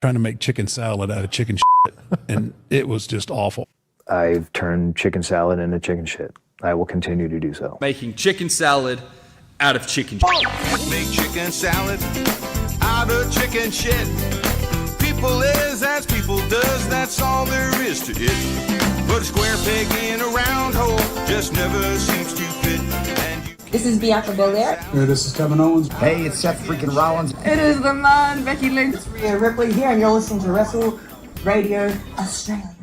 trying to make chicken salad out of chicken shit, and it was just awful. I've turned chicken salad into chicken shit. I will continue to do so. Making chicken salad out of chicken shit. Make chicken salad out of chicken shit. People is as people does, that's all there is to it. Put a square peg in a round hole, just never seems to fit. This is Bianca Belair. Hey, this is Kevin Owens. Hey, it's Seth freaking Rollins. It is the man, Becky Lynch. It's Rhea Ripley here, and you're listening to Wrestle Radio Australia.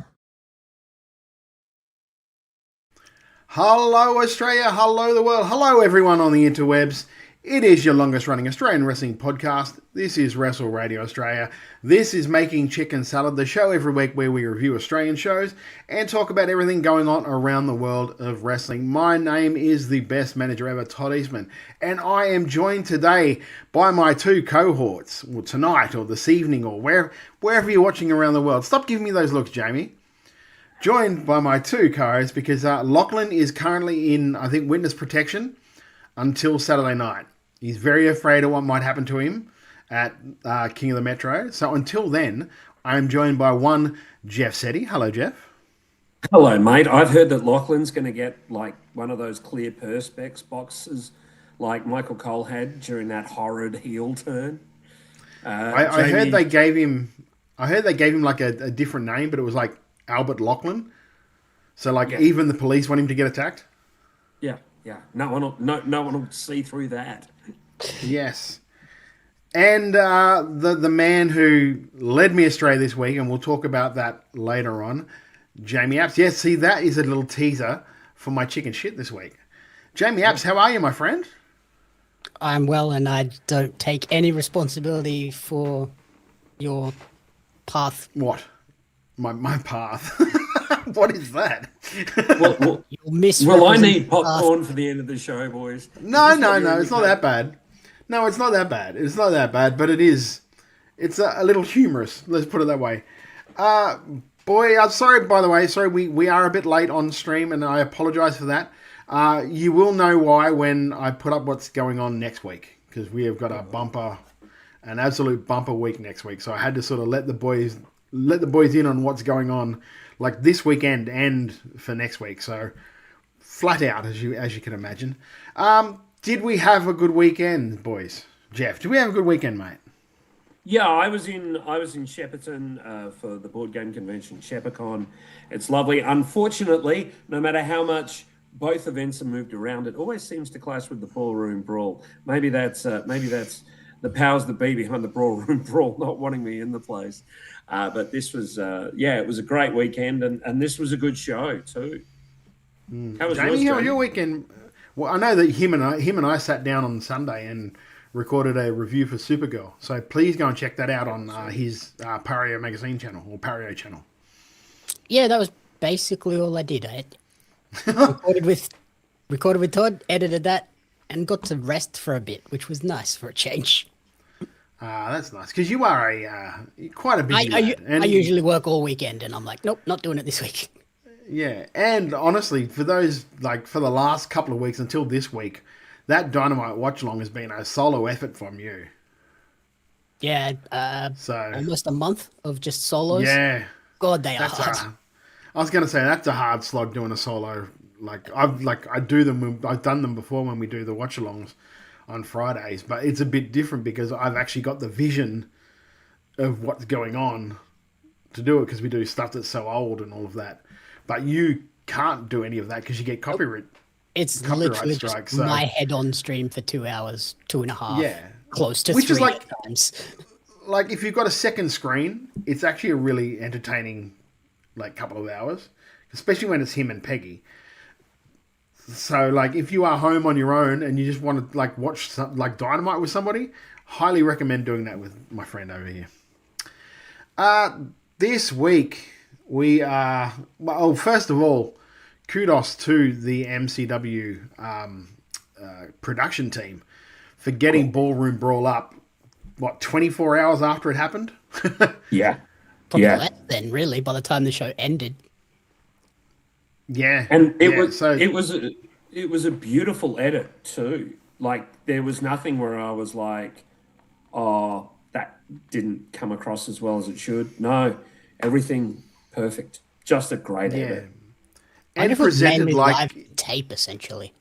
Hello, Australia. Hello, the world. Hello, everyone on the interwebs. It is your longest running Australian wrestling podcast. This is Wrestle Radio Australia. This is Making Chicken Salad, the show every week where we review Australian shows and talk about everything going on around the world of wrestling. My name is the best manager ever, Todd Eastman, and I am joined today by my two cohorts, or tonight, or this evening, or wherever you're watching around the world. Stop giving me those looks, Jamie. Joined by my two co-hosts because Lachlan is currently in, I think, witness protection until Saturday night. He's very afraid of what might happen to him at King of the Metro. So until then, I am joined by one Jeff Setti. Hello, Jeff. Hello, mate. I've heard that Lachlan's going to get like one of those clear perspex boxes like Michael Cole had during that horrid heel turn. I heard they gave him. I heard they gave him like a different name, but it was like Albert Lachlan. So like even the police want him to get attacked. Yeah. No one will see through that. Yes. And the man who led me astray this week, and we'll talk about that later on, Jamie Apps. Yes, see, that is a little teaser for my chicken shit this week. Jamie Apps, how are you, my friend? I'm well, and I don't take any responsibility for your path. What? My path? What is that? Well, I need popcorn for the end of the show, boys. No, it's not that bad. No, it's not that bad. It's not that bad, but it is. It's a little humorous. Let's put it that way. Sorry, by the way. Sorry, we are a bit late on stream, and I apologize for that. You will know why when I put up what's going on next week, because we have got an absolute bumper week next week. So I had to sort of let the boys in on what's going on, like this weekend and for next week. So flat out, as you can imagine. Did we have a good weekend, boys? Jeff, did we have a good weekend, mate? Yeah, I was in Shepparton for the board game convention, Sheppercon. It's lovely. Unfortunately, no matter how much both events are moved around, it always seems to clash with the Ballroom Brawl. Maybe that's the powers that be behind the Ballroom Brawl not wanting me in the place. But this was, it was a great weekend, and this was a good show too. How was Jamie, yours, how was your weekend? Well, I know that him and I sat down on Sunday and recorded a review for Supergirl. So please go and check that out on his Pario magazine channel or Pario channel. Yeah, that was basically all I did. I recorded with Todd, edited that, and got to rest for a bit, which was nice for a change. That's nice, because you are quite a busy I usually work all weekend, and I'm like, nope, not doing it this week. Yeah, and honestly, for the last couple of weeks until this week, that Dynamite watch along has been a solo effort from you. Yeah, almost a month of just solos. Yeah, God, they are hard. I was going to say that's a hard slog doing a solo. I've done them before when we do the watch alongs on Fridays, but it's a bit different because I've actually got the vision of what's going on to do it, because we do stuff that's so old and all of that. But you can't do any of that because you get copyright. It's literally strikes, just my head on stream for 2 hours, 2.5. Yeah, close to which 3 is like times. Like if you've got a second screen, it's actually a really entertaining couple of hours, especially when it's him and Peggy. So, if you are home on your own and you just want to, watch Dynamite with somebody, highly recommend doing that with my friend over here. This week, we are... Well, first of all, kudos to the MCW production team for getting Ballroom Brawl up, 24 hours after it happened? Yeah. Probably less then, really, by the time the show ended. Yeah, and it was a beautiful edit too. Like there was nothing where I was like, "Oh, that didn't come across as well as it should. No, everything perfect. Just a great edit. And it presented like live tape, essentially.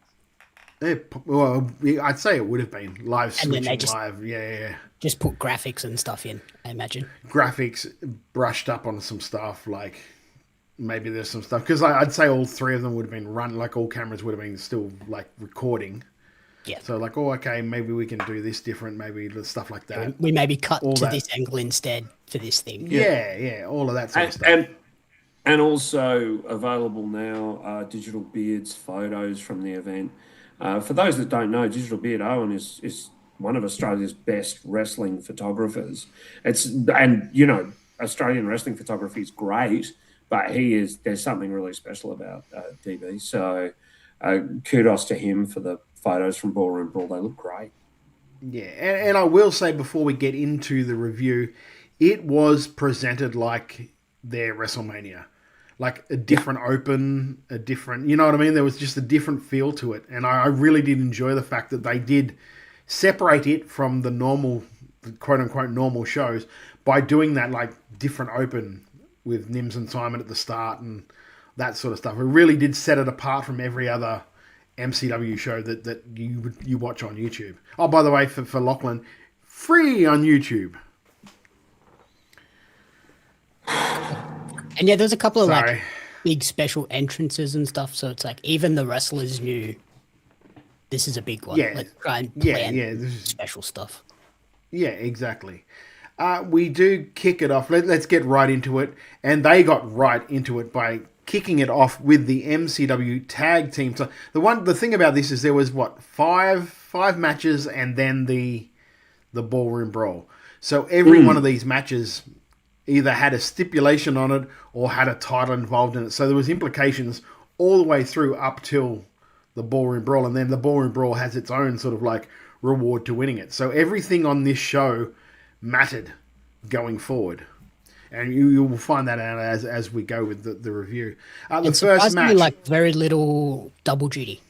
Well, I'd say it would have been live switching just, live. Yeah. Just put graphics and stuff in, I imagine. Graphics brushed up on some stuff, like maybe there's some stuff. Because I'd say all three of them would have been run, like all cameras would have been still like recording. Yeah. So like, oh, okay, maybe we can do this different, maybe stuff like that. We maybe cut all to this angle instead for this thing. Yeah, all of that sort of stuff. And also available now, Digital Beard's photos from the event. For those that don't know, Digital Beard Owen is one of Australia's best wrestling photographers. Australian wrestling photography is great, but there's something really special about DB. So kudos to him for the photos from Ballroom Brawl. They look great. Yeah, and I will say before we get into the review, it was presented like their WrestleMania. Like a different open, a different, you know what I mean? There was just a different feel to it. And I really did enjoy the fact that they did separate it from the normal, quote unquote, normal shows by doing that like different open with Nims and Simon at the start and that sort of stuff. It really did set it apart from every other MCW show that you watch on YouTube. Oh, by the way, for Lachlan, free on YouTube. And yeah, there's a couple of like big special entrances and stuff. So it's like even the wrestlers knew this is a big one. Yeah. Let's try and plan this is special stuff. Yeah, exactly. We do kick it off. Let's get right into it. And they got right into it by kicking it off with the MCW tag team. So the thing about this is there was five matches and then the Ballroom Brawl. So every one of these matches either had a stipulation on it or had a title involved in it. So there was implications all the way through up till the Ballroom Brawl. And then the Ballroom Brawl has its own sort of like reward to winning it. So everything on this show mattered going forward. And you will find that out as we go with the review. The first match, like very little double duty.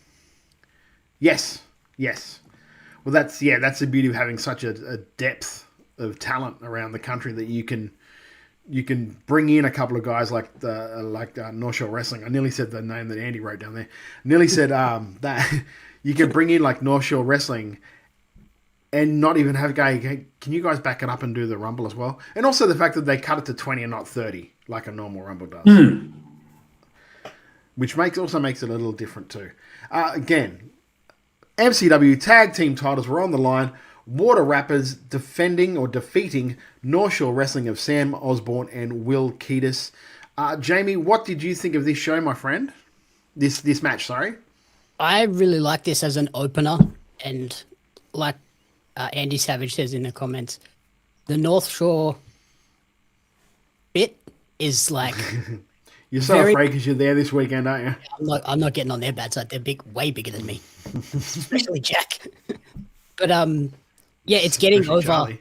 Yes. Well, that's the beauty of having such a depth of talent around the country that you can bring in a couple of guys like North Shore Wrestling. I nearly said the name that Andy wrote down there. Nearly said that you can bring in like North Shore Wrestling and not even have a guy. Can you guys back it up and do the Rumble as well? And also the fact that they cut it to 20 and not 30 like a normal Rumble does, which also makes it a little different too. Again, MCW tag team titles were on the line. Water Rapids defeating North Shore Wrestling of Sam Osborne and Will Kiedis. Jamie, what did you think of this show, my friend? This match, sorry. I really like this as an opener, and like Andy Savage says in the comments, the North Shore bit is like... You're so afraid because you're there this weekend, aren't you? I'm not getting on their bad side. They're way bigger than me, especially Jack. But yeah, it's getting over. Charlie.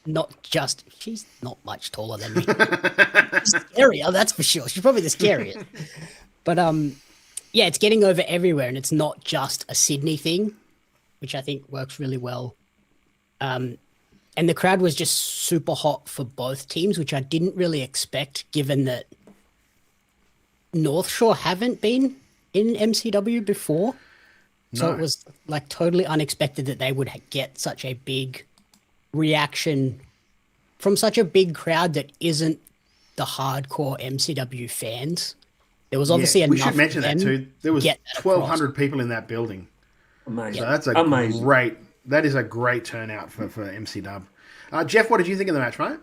Not just she's not much taller than me. She's scarier, that's for sure. She's probably the scariest. But yeah, it's getting over everywhere, and it's not just a Sydney thing, which I think works really well. And the crowd was just super hot for both teams, which I didn't really expect, given that North Shore haven't been in MCW before. So it was like totally unexpected that they would get such a big reaction from such a big crowd that isn't the hardcore MCW fans. There was obviously enough. We should mention that too. There was 1,200 people in that building. Amazing. So that's that is a great turnout for MCW. Jeff, what did you think of the match, mate?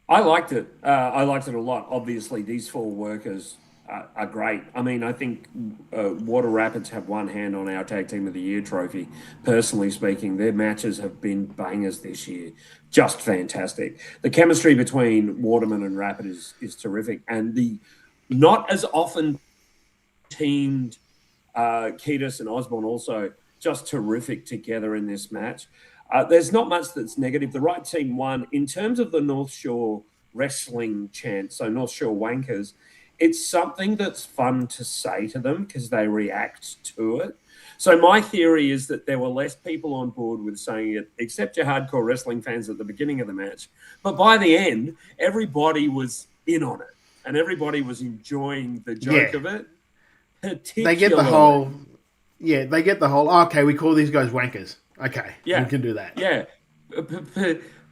I liked it. I liked it a lot. Obviously, these four workers are great. I mean, I think Water Rapids have one hand on our Tag Team of the Year trophy. Personally speaking, their matches have been bangers this year. Just fantastic. The chemistry between Waterman and Rapid is terrific. And the not as often teamed Kiedis and Osborne also just terrific together in this match. There's not much that's negative. The right team won. In terms of the North Shore Wrestling chant, so North Shore Wankers, it's something that's fun to say to them because they react to it. So my theory is that there were less people on board with saying it, except your hardcore wrestling fans at the beginning of the match. But by the end, everybody was in on it, and everybody was enjoying the joke of it. They get the whole, they get the whole, okay, we call these guys wankers. Okay, we can do that. Yeah,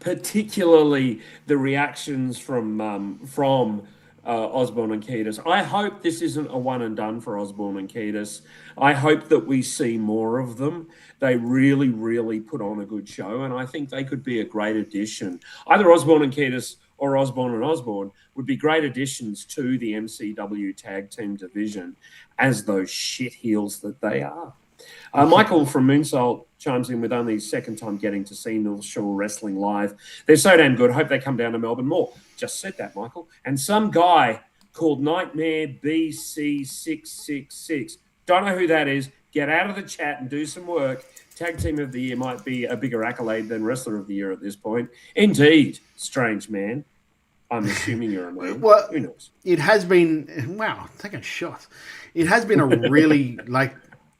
particularly the reactions from Osborne and Kiedis. I hope this isn't a one and done for Osborne and Kiedis. I hope that we see more of them. They really, really put on a good show, and I think they could be a great addition. Either Osborne and Kiedis or Osborne and Osborne would be great additions to the MCW tag team division as those shit heels that they are. Michael from Moonsault chimes in with only his second time getting to see North Shore Wrestling live. They're so damn good. Hope they come down to Melbourne more. Just said that, Michael. And some guy called Nightmare BC666. Don't know who that is. Get out of the chat and do some work. Tag Team of the Year might be a bigger accolade than Wrestler of the Year at this point. Indeed, strange man. I'm assuming you're a man. Well, who knows? It has been, wow, take a shot. It has been a really,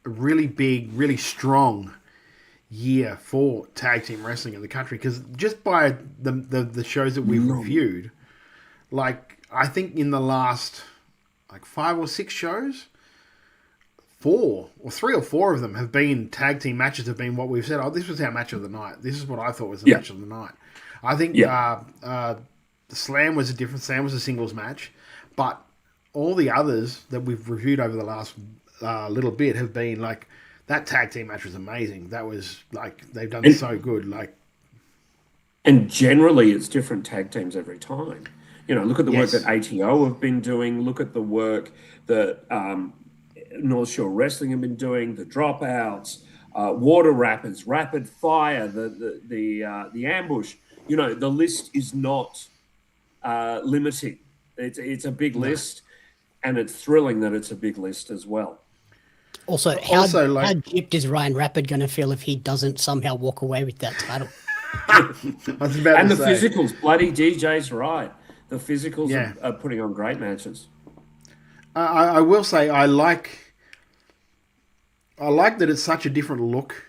really big, really strong year for tag team wrestling in the country, because just by the shows that we've reviewed, I think in the last 5 or 6 shows, 3 or 4 of them have been tag team matches, have been what we've said, oh, this was our match of the night. This is what I thought was the match of the night. I think the Slam was a singles match, but all the others that we've reviewed over the last little bit have been that tag team match was amazing. That was they've done so good. And generally, it's different tag teams every time. Look at the work that ATO have been doing. Look at the work that North Shore Wrestling have been doing. The Dropouts, Water Rapids, Rapid Fire, the Ambush. The list is not limiting. It's a big list, and it's thrilling that it's a big list as well. Also, how gypped is Ryan Rapid going to feel if he doesn't somehow walk away with that title? And the physicals, bloody DJ's right. The physicals are putting on great matches. I will say I like that it's such a different look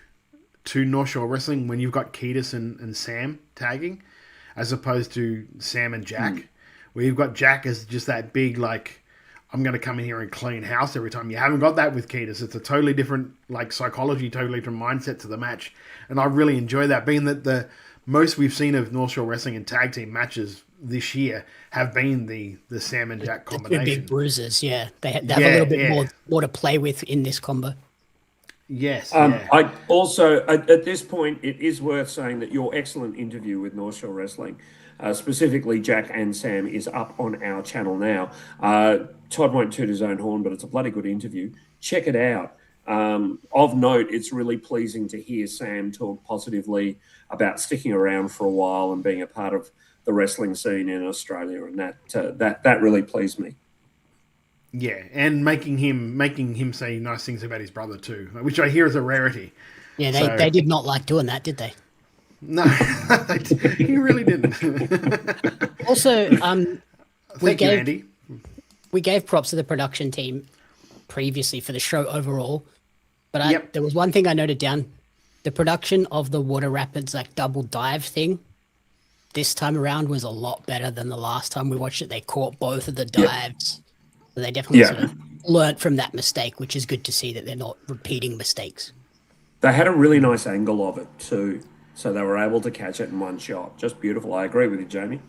to North Shore Wrestling when you've got Kiedis and Sam tagging, as opposed to Sam and Jack, where you've got Jack as just that big I'm going to come in here and clean house every time. You haven't got that with Kiedis. It's a totally different psychology, totally different mindset to the match. And I really enjoy that, being that the most we've seen of North Shore Wrestling in tag team matches this year have been the Sam and Jack combination. The big bruisers, yeah. They have a little bit more to play with in this combo. Yes. I also, at this point, it is worth saying that your excellent interview with North Shore Wrestling, specifically Jack and Sam, is up on our channel now. Todd won't toot his own horn, but it's a bloody good interview. Check it out. Of note, it's really pleasing to hear Sam talk positively about sticking around for a while and being a part of the wrestling scene in Australia, and that really pleased me. Yeah, and making him say nice things about his brother too, which I hear is a rarity. Yeah, they did not like doing that, did they? No, he really didn't. Also, Thank you, Andy. We gave props to the production team previously for the show overall, but there was one thing I noted down: the production of the Water Rapids double dive thing this time around was a lot better than the last time we watched it. They caught both of the dives. So they definitely sort of learned from that mistake, which is good to see that they're not repeating mistakes. They had a really nice angle of it too, so they were able to catch it in one shot. Just beautiful. I agree with you, Jamie.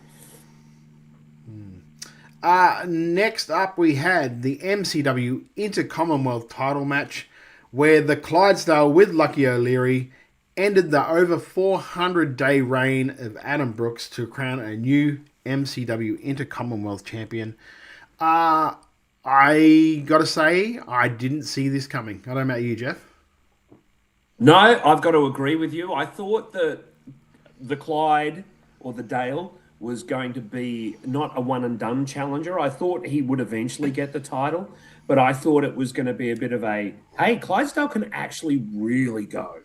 Next up, we had the MCW Inter-Commonwealth title match, where the Clydesdale with Lucky O'Leary ended the over 400-day reign of Adam Brooks to crown a new MCW Inter-Commonwealth champion. I gotta say, I didn't see this coming. I don't know about you, Jeff. No, I've got to agree with you. I thought that the Clyde or the Dale was going to be not a one-and-done challenger. I thought he would eventually get the title, but I thought it was going to be a bit of a, hey, Clydesdale can actually really go.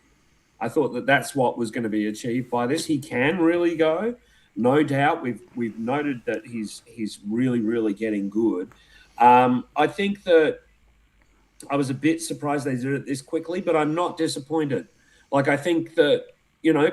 I thought that that's what was going to be achieved by this. He can really go, no doubt. We've noted that he's really, really getting good. I think that I was a bit surprised they did it this quickly, but I'm not disappointed. Like, I think that,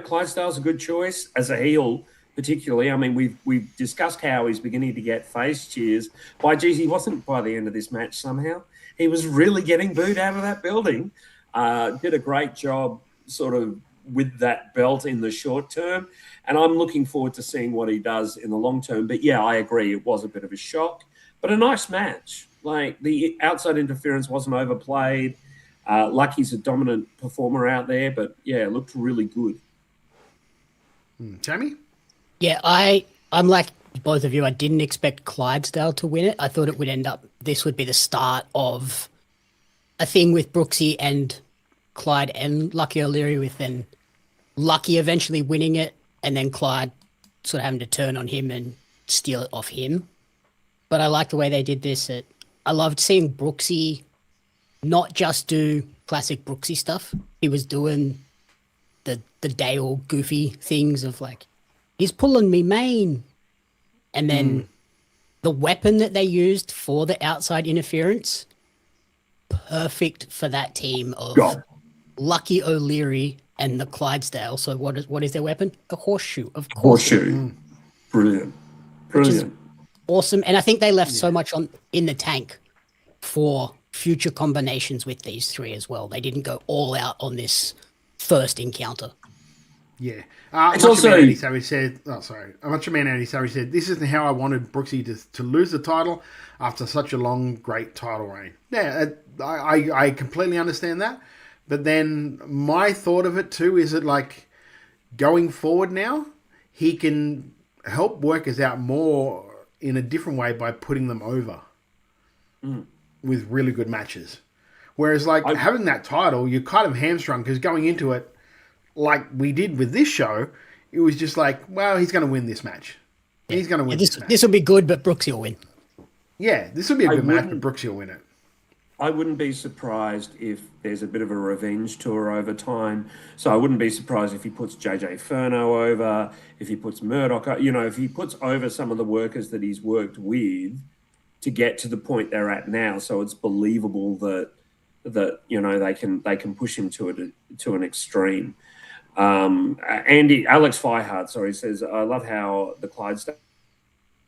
Clydesdale's a good choice as a heel, particularly. I mean, we've discussed how he's beginning to get face cheers. Geez, he wasn't by the end of this match somehow. He was really getting booed out of that building. Did a great job sort of with that belt in the short term. And I'm looking forward to seeing what he does in the long term. But yeah, I agree. It was a bit of a shock, but a nice match. Like, the outside interference wasn't overplayed. Lucky's a dominant performer out there, but yeah, it looked really good. Jamie? Yeah, I'm like both of you. I didn't expect Clydesdale to win it. I thought it would this would be the start of a thing with Brooksy and Clyde and Lucky O'Leary, with then Lucky eventually winning it and then Clyde sort of having to turn on him and steal it off him. But I like the way they did this. I loved seeing Brooksy not just do classic Brooksy stuff. He was doing the Dale goofy things of like, he's pulling me mane. And then the weapon that they used for the outside interference, perfect for that team of Lucky O'Leary and the Clydesdale. So what is their weapon? A horseshoe, of course. Horseshoe. Brilliant. Brilliant. Awesome. And I think they left so much in the tank for future combinations with these three as well. They didn't go all out on this first encounter. Yeah. It's also... Andy Savage said, Macho Man Andy Savage said, this isn't how I wanted Brooksy to lose the title after such a long, great title reign. Yeah, I completely understand that. But then my thought of it too is that, like, going forward now, he can help workers out more in a different way by putting them over with really good matches. Whereas, like, having that title, you're kind of hamstrung because going into it, like we did with this show, it was just like, well, he's going to win this match. He's going to win this match. This will be good, but Brooksy will win. Yeah, this will be a good match, but Brooksy will win it. I wouldn't be surprised if there's a bit of a revenge tour over time. So I wouldn't be surprised if he puts JJ Furno over, if he puts Murdoch, if he puts over some of the workers that he's worked with to get to the point they're at now. So it's believable that they can push him to an extreme. Alex Feihart, says, I love how the Clydesdale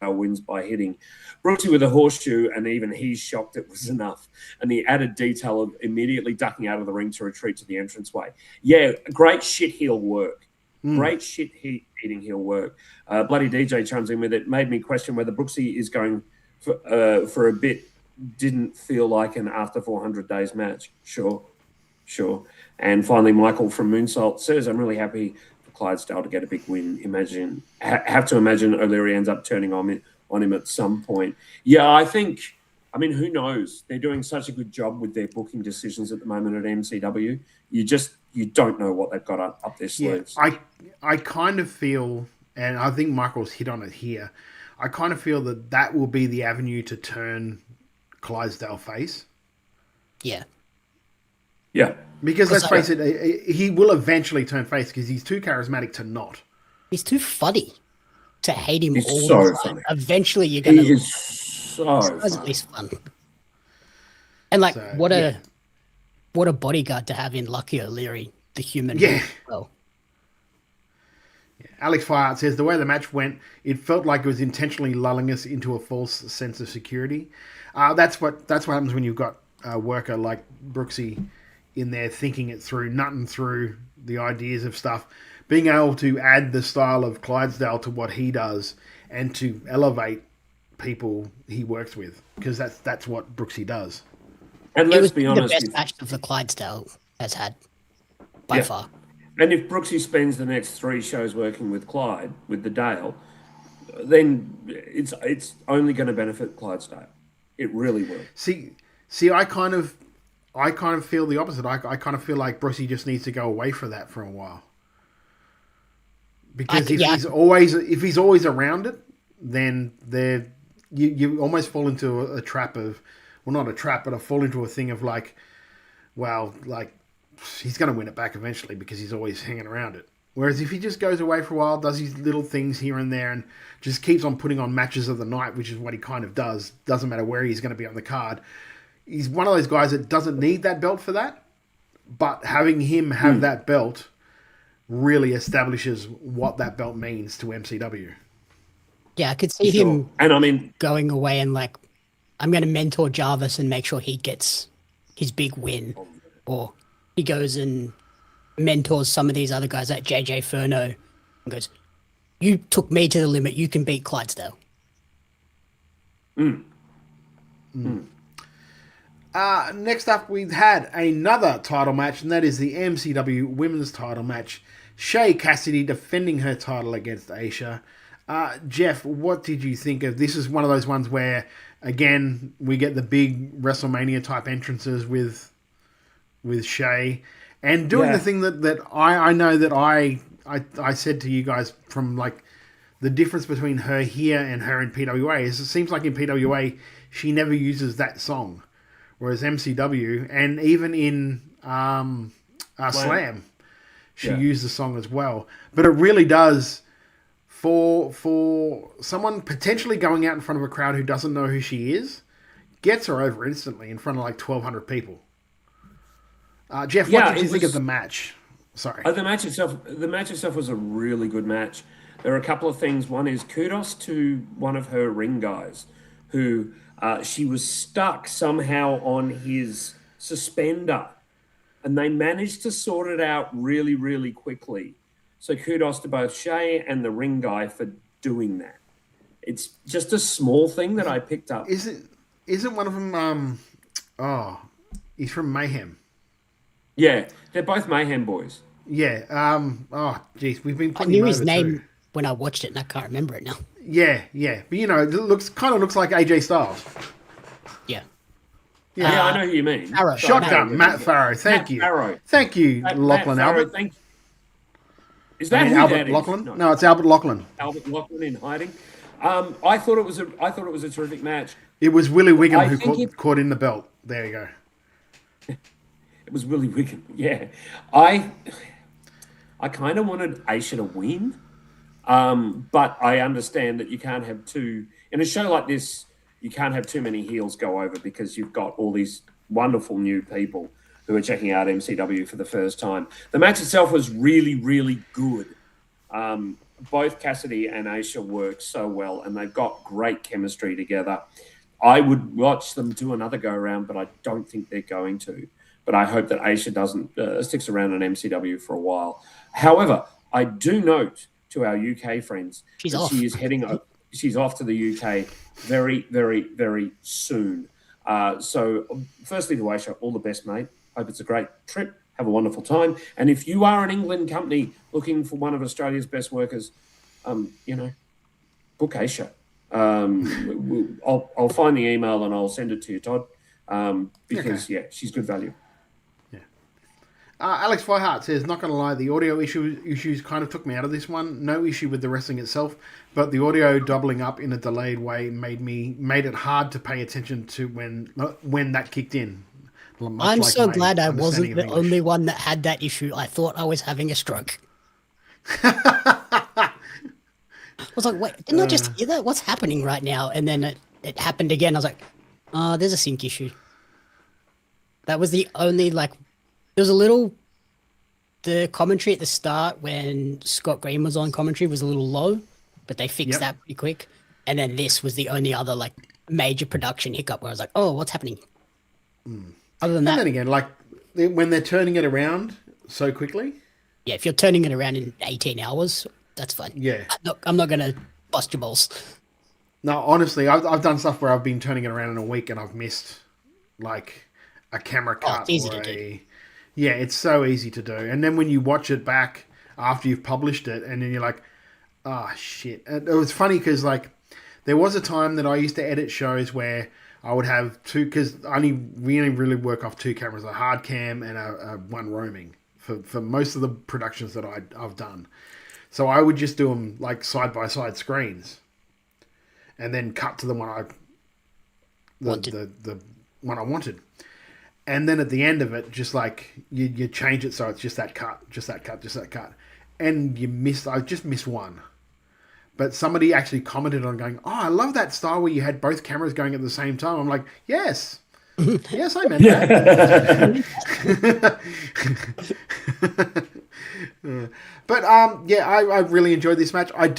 wins by hitting Brooksy with a horseshoe, and even he's shocked it was enough. And the added detail of immediately ducking out of the ring to retreat to the entranceway. Yeah, great shit heel work. Great shit hitting heel work. Bloody DJ chimes in with it. Made me question whether Brooksy is going for a bit. Didn't feel like an after 400 days match. Sure. And finally, Michael from Moonsault says, I'm really happy for Clydesdale to get a big win. Have to imagine O'Leary ends up turning on him at some point. Yeah, who knows? They're doing such a good job with their booking decisions at the moment at MCW. You don't know what they've got up their sleeves. Yeah, I kind of feel, and I think Michael's hit on it here, I kind of feel that will be the avenue to turn Clydesdale face. Yeah. Yeah. Because let's face it, he will eventually turn face because he's too charismatic to not. He's too funny to hate him he's all so the time. Funny. Eventually you're going to... He is so funny. At least fun. And like, what a bodyguard to have in Lucky O'Leary, the human. Yeah. Well. Alex Fiat says, the way the match went, it felt like it was intentionally lulling us into a false sense of security. That's what happens when you've got a worker like Brooksy in there thinking it through, nutting through the ideas of stuff, being able to add the style of Clydesdale to what he does and to elevate people he works with, because that's what Brooksy does. And let's be honest, the best match of the Clydesdale has had by far. And if Brooksy spends the next 3 shows working with Clyde, with the Dale, then it's only going to benefit Clydesdale. It really will. See, I kind of feel the opposite. I kind of feel like Brooksy just needs to go away from that for a while. Because if he's always around it, then you almost fall into a trap of, well, not a trap, but I fall into a thing of like, well, like he's going to win it back eventually because he's always hanging around it. Whereas if he just goes away for a while, does his little things here and there, and just keeps on putting on matches of the night, which is what he kind of does, doesn't matter where he's going to be on the card. He's one of those guys that doesn't need that belt for that, but having him have that belt really establishes what that belt means to MCW. Yeah, I could see him and I mean, going away and like, I'm going to mentor Jarvis and make sure he gets his big win. Or he goes and mentors some of these other guys like JJ Furno and goes, you took me to the limit, you can beat Clydesdale. Next up, we've had another title match, and that is the MCW Women's title match. Shay Cassidy defending her title against Aisha. Jeff, what did you think of this? Is one of those ones where, again, we get the big WrestleMania type entrances with Shay, and doing the thing that I know that I said to you guys from like the difference between her here and her in PWA is it seems like in PWA she never uses that song, whereas MCW and even in Slam she used the song as well. But it really does. For someone potentially going out in front of a crowd who doesn't know who she is, gets her over instantly in front of like 1,200 people. Jeff, what did you think of the match? Sorry. The match itself was a really good match. There are a couple of things. One is kudos to one of her ring guys who she was stuck somehow on his suspender, and they managed to sort it out really, really quickly. So kudos to both Shay and the ring guy for doing that. It's just a small thing that I picked up. Isn't one of them? He's from Mayhem. Yeah, they're both Mayhem boys. Yeah. Geez, we've been. I knew his name when I watched it, and I can't remember it now. Yeah. But you know, it looks like AJ Styles. Yeah. Yeah, I know who you mean. Farrow. Shotgun, Matt Farrow. Thank you. Thank you, Lachlan Albert. Is that who Albert that is? Lachlan? No, it's Albert Lachlan. Albert Lachlan in hiding. I thought it was a terrific match. It was Willie Wiggum who caught in the belt. There you go. It was Willie Wiggum. Yeah, I kind of wanted Aisha to win, but I understand that you can't have two in a show like this. You can't have too many heels go over because you've got all these wonderful new people who are checking out MCW for the first time. The match itself was really, really good. Both Cassidy and Aisha work so well, and they've got great chemistry together. I would watch them do another go-around, but I don't think they're going to. But I hope that Aisha doesn't sticks around on MCW for a while. However, I do note to our UK friends that she is she's off to the UK very, very, very soon. So firstly to Aisha, all the best, mate. Hope it's a great trip. Have a wonderful time. And if you are an England company looking for one of Australia's best workers, book Aisha. I'll find the email and I'll send it to you, Todd, because, she's good value. Yeah. Alex Flyhart says, not going to lie, the audio issues kind of took me out of this one. No issue with the wrestling itself, but the audio doubling up in a delayed way made it hard to pay attention to when that kicked in. I'm so glad I wasn't the only one that had that issue. I thought I was having a stroke. I was like, wait, didn't I just hear that? What's happening right now? And then it happened again. I was like, there's a sync issue. That was the only, there was a little, the commentary at the start when Scott Green was on commentary was a little low, but they fixed that pretty quick. And then this was the only other, major production hiccup where I was like, oh, what's happening? Other than that. And then again, when they're turning it around so quickly. Yeah, if you're turning it around in 18 hours, that's fine. Yeah. I'm not going to bust your balls. No, honestly, I've done stuff where I've been turning it around in a week and I've missed, a camera cut. It's easy to do. Yeah, it's so easy to do. And then when you watch it back after you've published it, and then you're like, shit. And it was funny because, there was a time that I used to edit shows where I would have two, because I only really work off two cameras, a hard cam and a one roaming for most of the productions that I've done. So I would just do them side-by-side screens and then cut to the one the one I wanted. And then at the end of it, just you change it so it's just that cut. and I just missed one. But somebody actually commented on going, "Oh, I love that style where you had both cameras going at the same time." I'm like, "Yes, yes, I meant that." But I really enjoyed this match. I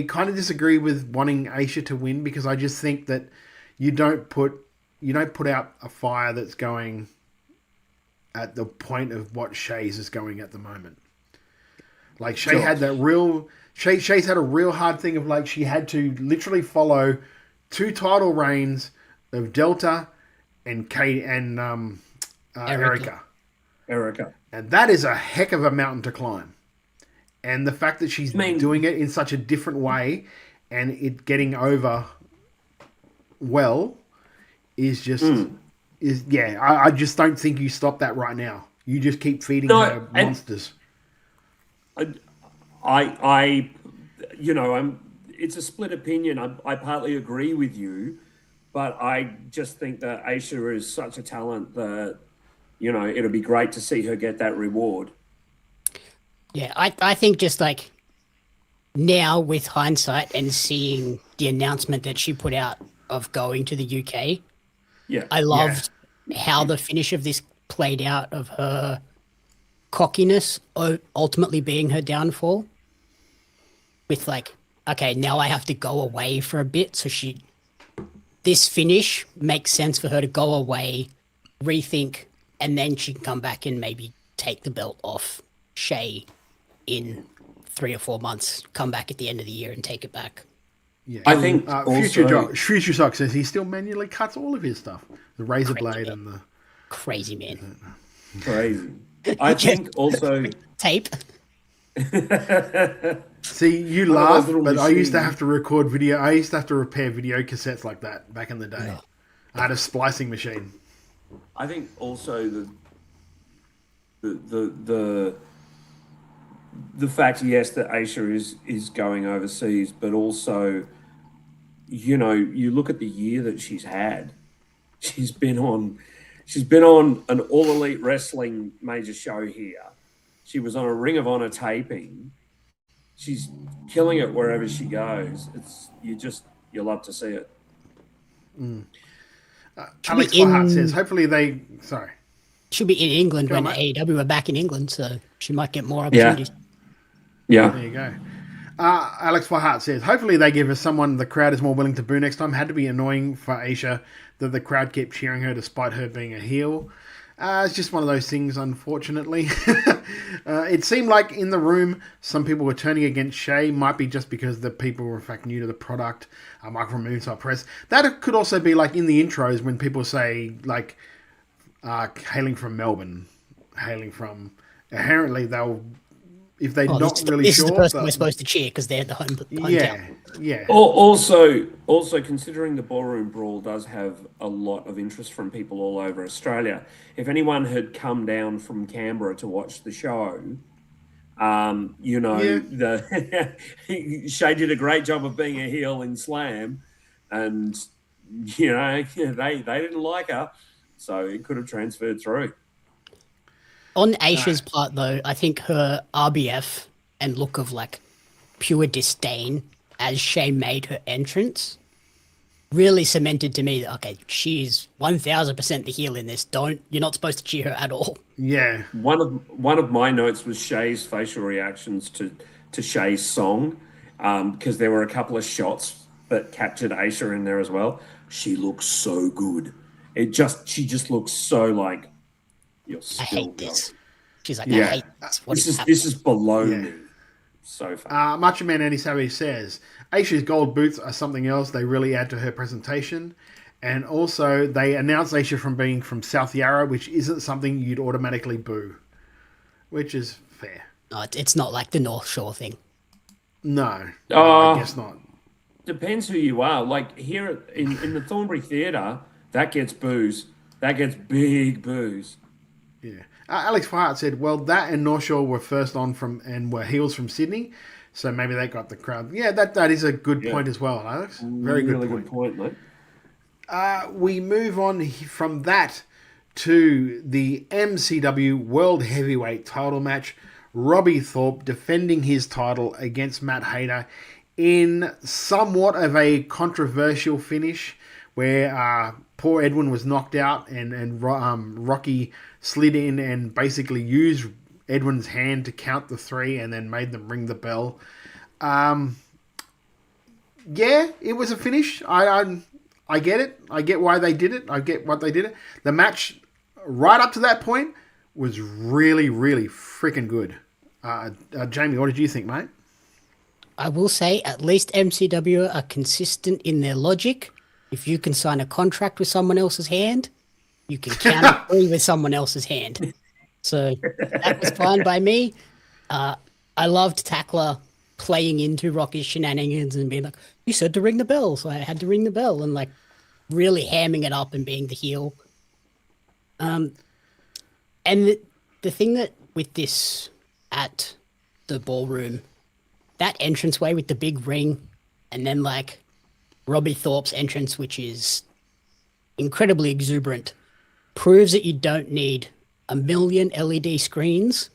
kind of disagree with wanting Aisha to win because I just think that you don't put out a fire that's going at the point of what Shay's is going at the moment. Like Shay had that real. Shay's had a real hard thing of like she had to literally follow 2 title reigns of Delta and Kate and Erica. And that is a heck of a mountain to climb. And the fact that she's doing it in such a different way and it getting over well is just I just don't think you stop that right now. You just keep feeding her monsters. It's a split opinion. I partly agree with you, but I just think that Aisha is such a talent that, it'll be great to see her get that reward. Yeah, I think just like now with hindsight and seeing the announcement that she put out of going to the UK, I loved how the finish of this played out of her cockiness ultimately being her downfall. With like, okay, now I have to go away for a bit. So this finish makes sense for her to go away, rethink, and then she can come back and maybe take the belt off Shay in 3 or 4 months, come back at the end of the year and take it back. Yeah. I think Future Shock says he still manually cuts all of his stuff. The razor blade and the... Crazy man. Crazy. I think also... Tape. See, you laugh, but I used to have to record video. I used to have to repair video cassettes like that back in the day. Yeah. I had a splicing machine. I think also the fact, yes, that Aisha is going overseas, but also, you look at the year that she's had. She's been on an All Elite Wrestling major show here. She was on a Ring of Honor taping. She's killing it wherever she goes. You love to see it. Alex Whiteheart says, hopefully they... Sorry. She'll be in England when AEW are back in England, so she might get more opportunities. Yeah. There you go. Alex Whiteheart says, hopefully they give us someone the crowd is more willing to boo next time. Had to be annoying for Aisha that the crowd kept cheering her despite her being a heel. It's just one of those things, unfortunately. It seemed like in the room, some people were turning against Shay. Might be just because the people were in fact new to the product. Michael from Moonside Press. That could also be like in the intros when people say like, hailing from Melbourne, hailing from... Inherently, they'll... If they're not really this sure... This is the person we're supposed to cheer because they're the hometown. Yeah. Also, considering the Ballroom Brawl does have a lot of interest from people all over Australia, if anyone had come down from Canberra to watch the show, Shay did a great job of being a heel in Slam, and they didn't like her, so it could have transferred through. On Aisha's part, though, I think her RBF and look of like pure disdain as Shay made her entrance really cemented to me that, okay, she's 1000% the heel in this. You're not supposed to cheer her at all. Yeah. One of my notes was Shay's facial reactions to Shay's song, because there were a couple of shots that captured Aisha in there as well. She looks so good. She just looks so like, I hate this. She's like, yeah. I hate this. This is below me so far. Macho Man Andy Savage says, Aisha's gold boots are something else. They really add to her presentation. And also, they announced Aisha from being from South Yarra, which isn't something you'd automatically boo. Which is fair. No, it's not like the North Shore thing. No, I guess not. Depends who you are. Like here in the Thornbury Theatre, that gets boos. That gets big boos. Yeah. Alex White said, well, that and North Shore were first on and were heels from Sydney, so maybe they got the crowd. Yeah, that is a good point as well, Alex. Very really good point. Mate. We move on from that to the MCW World Heavyweight title match. Robbie Thorpe defending his title against Matt Hayter in somewhat of a controversial finish where poor Edwin was knocked out and Rocky slid in and basically used Edwin's hand to count the 3 and then made them ring the bell. Yeah, it was a finish. I get it. I get why they did it. I get what they did it. The match right up to that point was really, really freaking good. Jamie, what did you think, mate? I will say at least MCW are consistent in their logic. If you can sign a contract with someone else's hand, you can count it with someone else's hand. So that was fine by me. I loved Tackler playing into Rocky's shenanigans and being like, you said to ring the bell, so I had to ring the bell, and like really hamming it up and being the heel. And the thing that with this at the ballroom, that entranceway with the big ring, and then like Robbie Thorpe's entrance, which is incredibly exuberant, proves that you don't need a million LED screens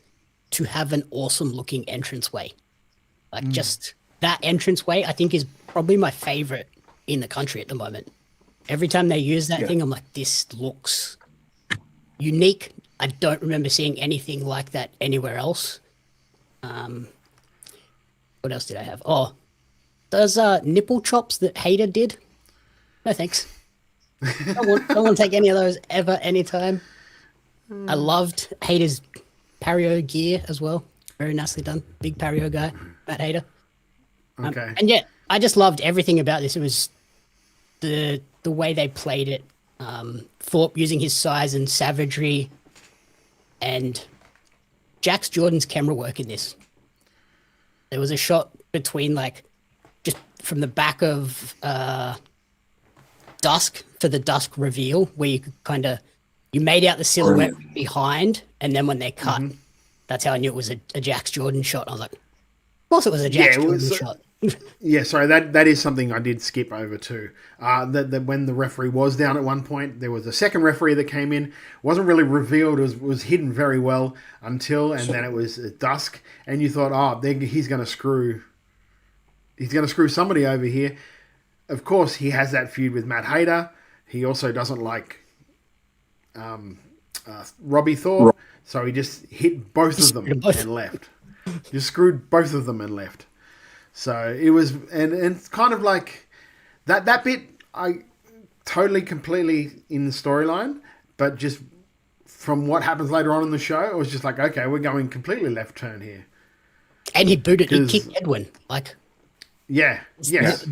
to have an awesome looking entranceway. Like just that entranceway, I think, is probably my favorite in the country at the moment. Every time they use that thing, I'm like, this looks unique. I don't remember seeing anything like that anywhere else. What else did I have? Oh, those nipple chops that Hayter did. No thanks. Don't want to take any of those ever, anytime. I loved Hayter's Pario gear as well. Very nicely done. Big Pario guy, Matt Hayter. Okay. And yeah, I just loved everything about this. It was the way they played it. Thorpe using his size and savagery, and Jax Jordan's camera work in this. There was a shot between like just from the back of Dusk for the Dusk reveal where you could you made out the silhouette behind, and then when they cut, that's how I knew it was a Jax Jordan shot. I was like, of course it was a Jax Jordan shot. Yeah, sorry, that is something I did skip over too. That when the referee was down at one point, there was a second referee that came in. Wasn't really revealed. It was hidden very well until, and then it was at dusk, and you thought, he's going to screw somebody over here. Of course, he has that feud with Matt Hayter. He also doesn't like Robbie Thorpe, so he just hit both of them and left. Just screwed both of them and left. So it was, and it's kind of like that bit, I totally, completely in the storyline, but just from what happens later on in the show, it was just like, okay, we're going completely left turn here. And he kicked Edwin. Like, yeah, yes.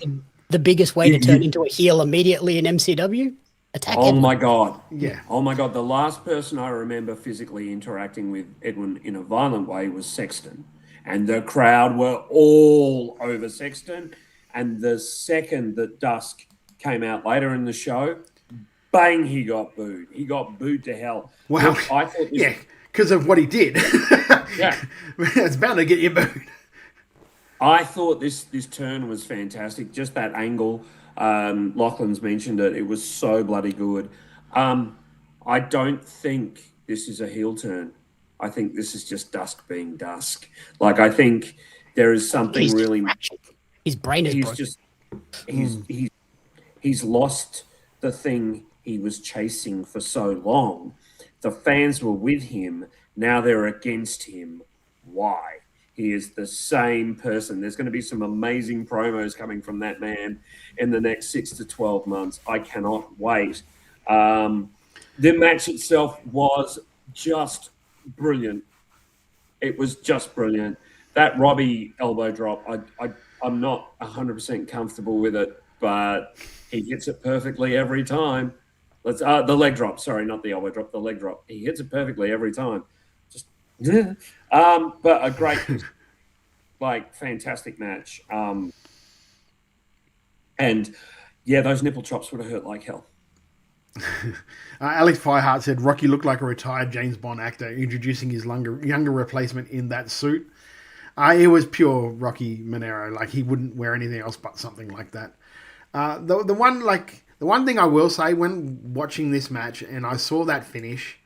The biggest way to turn into a heel immediately in MCW, attack Edwin. My God. Yeah. Oh my God. The last person I remember physically interacting with Edwin in a violent way was Sexton. And the crowd were all over Sexton. And the second that Dusk came out later in the show, bang, he got booed. He got booed to hell. Wow. I thought this because of what he did. Yeah. It's bound to get you booed. I thought this turn was fantastic. Just that angle. Lachlan's mentioned it. It was so bloody good. I don't think this is a heel turn. I think this is just Dusk being Dusk. Like, I think there is something really. His brain is broken. He's lost the thing he was chasing for so long. The fans were with him. Now they're against him. Why? He is the same person. There's going to be some amazing promos coming from that man in the next 6 to 12 months. I cannot wait. The match itself was just brilliant. It was just brilliant. That Robbie elbow drop, I'm not 100% comfortable with it, but he hits it perfectly every time. The leg drop. Sorry, not the elbow drop. The leg drop. He hits it perfectly every time. Just, but a great, fantastic match. And yeah, those nipple chops would have hurt like hell. Alex Fireheart said Rocky looked like a retired James Bond actor introducing his younger replacement in that suit. It was pure Rocky Monero. Like, he wouldn't wear anything else but something like that. The one thing I will say when watching this match and I saw that finish,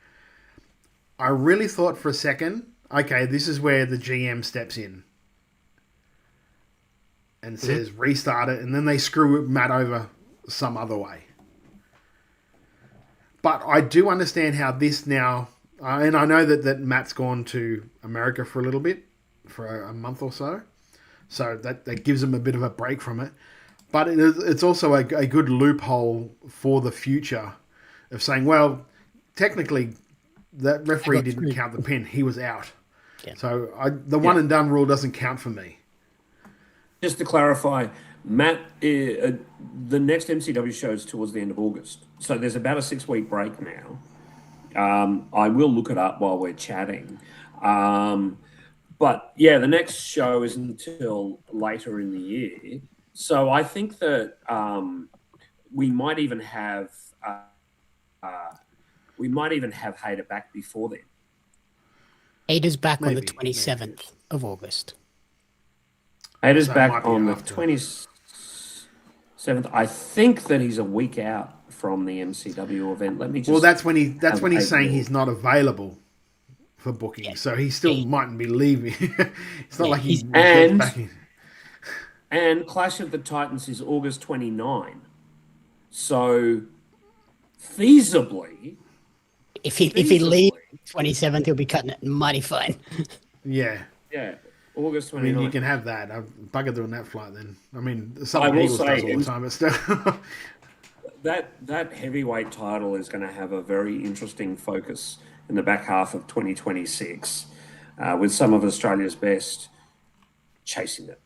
I really thought for a second, okay, this is where the GM steps in and says restart it, and then they screw Matt over some other way. But I do understand how this now, and I know that Matt's gone to America for a little bit, for a month or so, so that gives him a bit of a break from it. But it's also a good loophole for the future of saying, well, technically, that referee didn't count the pin. He was out. Yeah. So the one and done rule doesn't count for me. Just to clarify, Matt, the next MCW show is towards the end of August. So there's about a 6-week break now. I will look it up while we're chatting. But yeah, the next show isn't until later in the year. So I think that we might even have Hader back before then. Hader's back on the 27th of August. Hader's back on the 27th. I think that he's a week out from the MCW event. Let me just. Well, that's when he's saying he's not available for booking, so he still mightn't be leaving. It's not like he's back in. And Clash of the Titans is August 29. So feasibly, if he leaves 27th, he'll be cutting it mighty fine. Yeah. Yeah. August 29th. I mean, you can have that. I'm buggered doing that flight then. I mean, something Eagles does all the time, but still. that heavyweight title is going to have a very interesting focus in the back half of 2026 with some of Australia's best chasing it.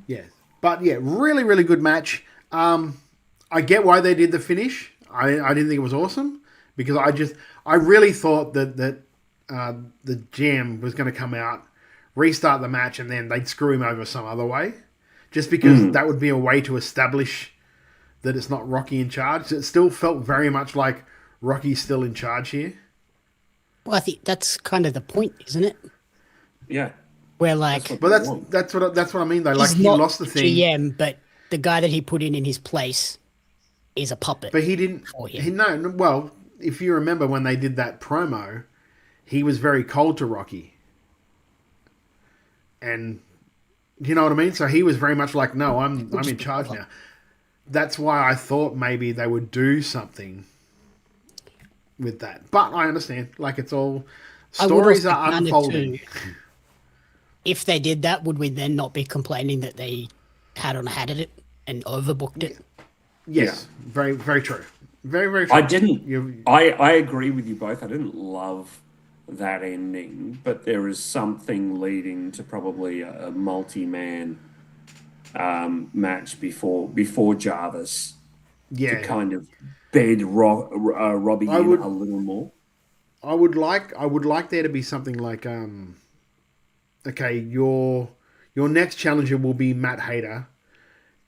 Yeah. But yeah, really, really good match. I get why they did the finish. I didn't think it was awesome because I really thought that the GM was going to come out, restart the match, and then they'd screw him over some other way. Just because that would be a way to establish that it's not Rocky in charge. It still felt very much like Rocky's still in charge here. Well, I think that's kind of the point, isn't it? Yeah. Where like, but that's what I mean though. Like he lost the thing. GM, but the guy that he put in his place is a puppet. But he didn't. Well, if you remember when they did that promo, he was very cold to Rocky, and you know what I mean. So he was very much like, "No, I'm in charge now." That's why I thought maybe they would do something with that. But I understand. Like it's all stories are unfolding. If they did that, would we then not be complaining that they had it and overbooked it? Yes, yeah. Very, very true. Very, very true. I agree with you both. I didn't love that ending, but there is something leading to probably a multi-man match before Jarvis to kind of bed Robbie in a little more. I would like there to be something like okay, your next challenger will be Matt Hader,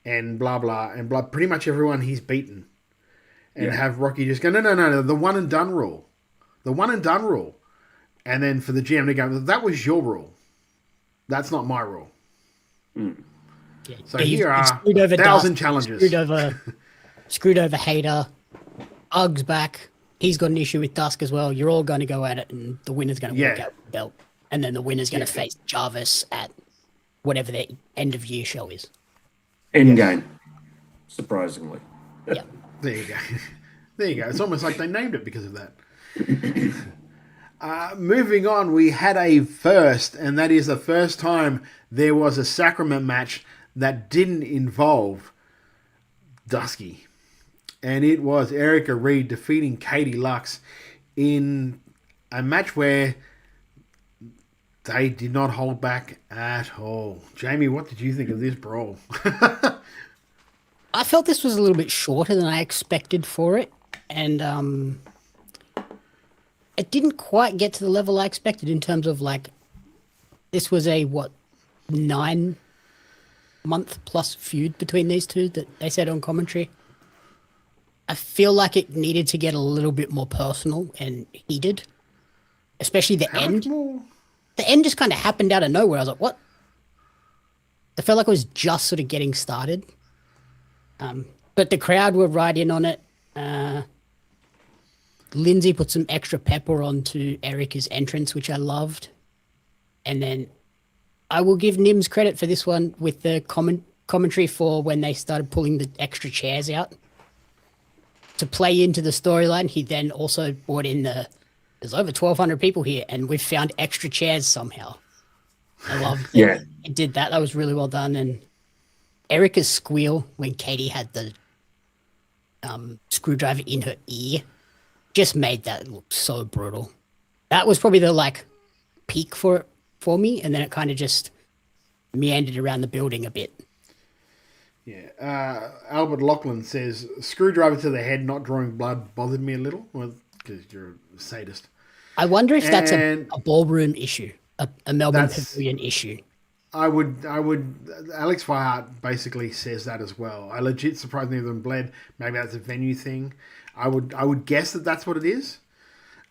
and blah blah and blah. Pretty much everyone he's beaten, and have Rocky just go no, the one and done rule, and then for the GM to go, that was your rule, that's not my rule. Yeah. So here are 1,000 challenges. Screwed over Hader. Ugg's back. He's got an issue with Dusk as well. You're all going to go at it, and the winner's going to walk out with the belt. And then the winner's going to face Jarvis at whatever the end of year show is. Endgame, surprisingly. Yeah. There you go. There you go. It's almost like they named it because of that. Moving on, we had a first, and that is the first time there was a sacrament match that didn't involve Dusky. And it was Erica Reed defeating Katie Lux in a match where they did not hold back at all. Jamie, what did you think of this brawl? I felt this was a little bit shorter than I expected for it. And it didn't quite get to the level I expected in terms of like, this was a 9-month plus feud between these two that they said on commentary. I feel like it needed to get a little bit more personal and heated, especially the end. The end just kind of happened out of nowhere. I was like, what? I felt like it was just sort of getting started. But the crowd were right in on it. Lindsay put some extra pepper onto Erica's entrance, which I loved. And then I will give Nims credit for this one with the commentary for when they started pulling the extra chairs out to play into the storyline. He then also brought in there's over 1,200 people here, and we've found extra chairs somehow. I love that he did that. That was really well done. And Erica's squeal when Katie had the screwdriver in her ear just made that look so brutal. That was probably the peak for me, and then it kind of just meandered around the building a bit. Yeah. Albert Lachlan says, screwdriver to the head, not drawing blood, bothered me a little. Well, because you're a sadist. I wonder if that's a ballroom issue, a Melbourne Pavilion issue. I would. Alex Firehart basically says that as well. I legit surprised neither of them bled. Maybe that's a venue thing. I would guess that that's what it is.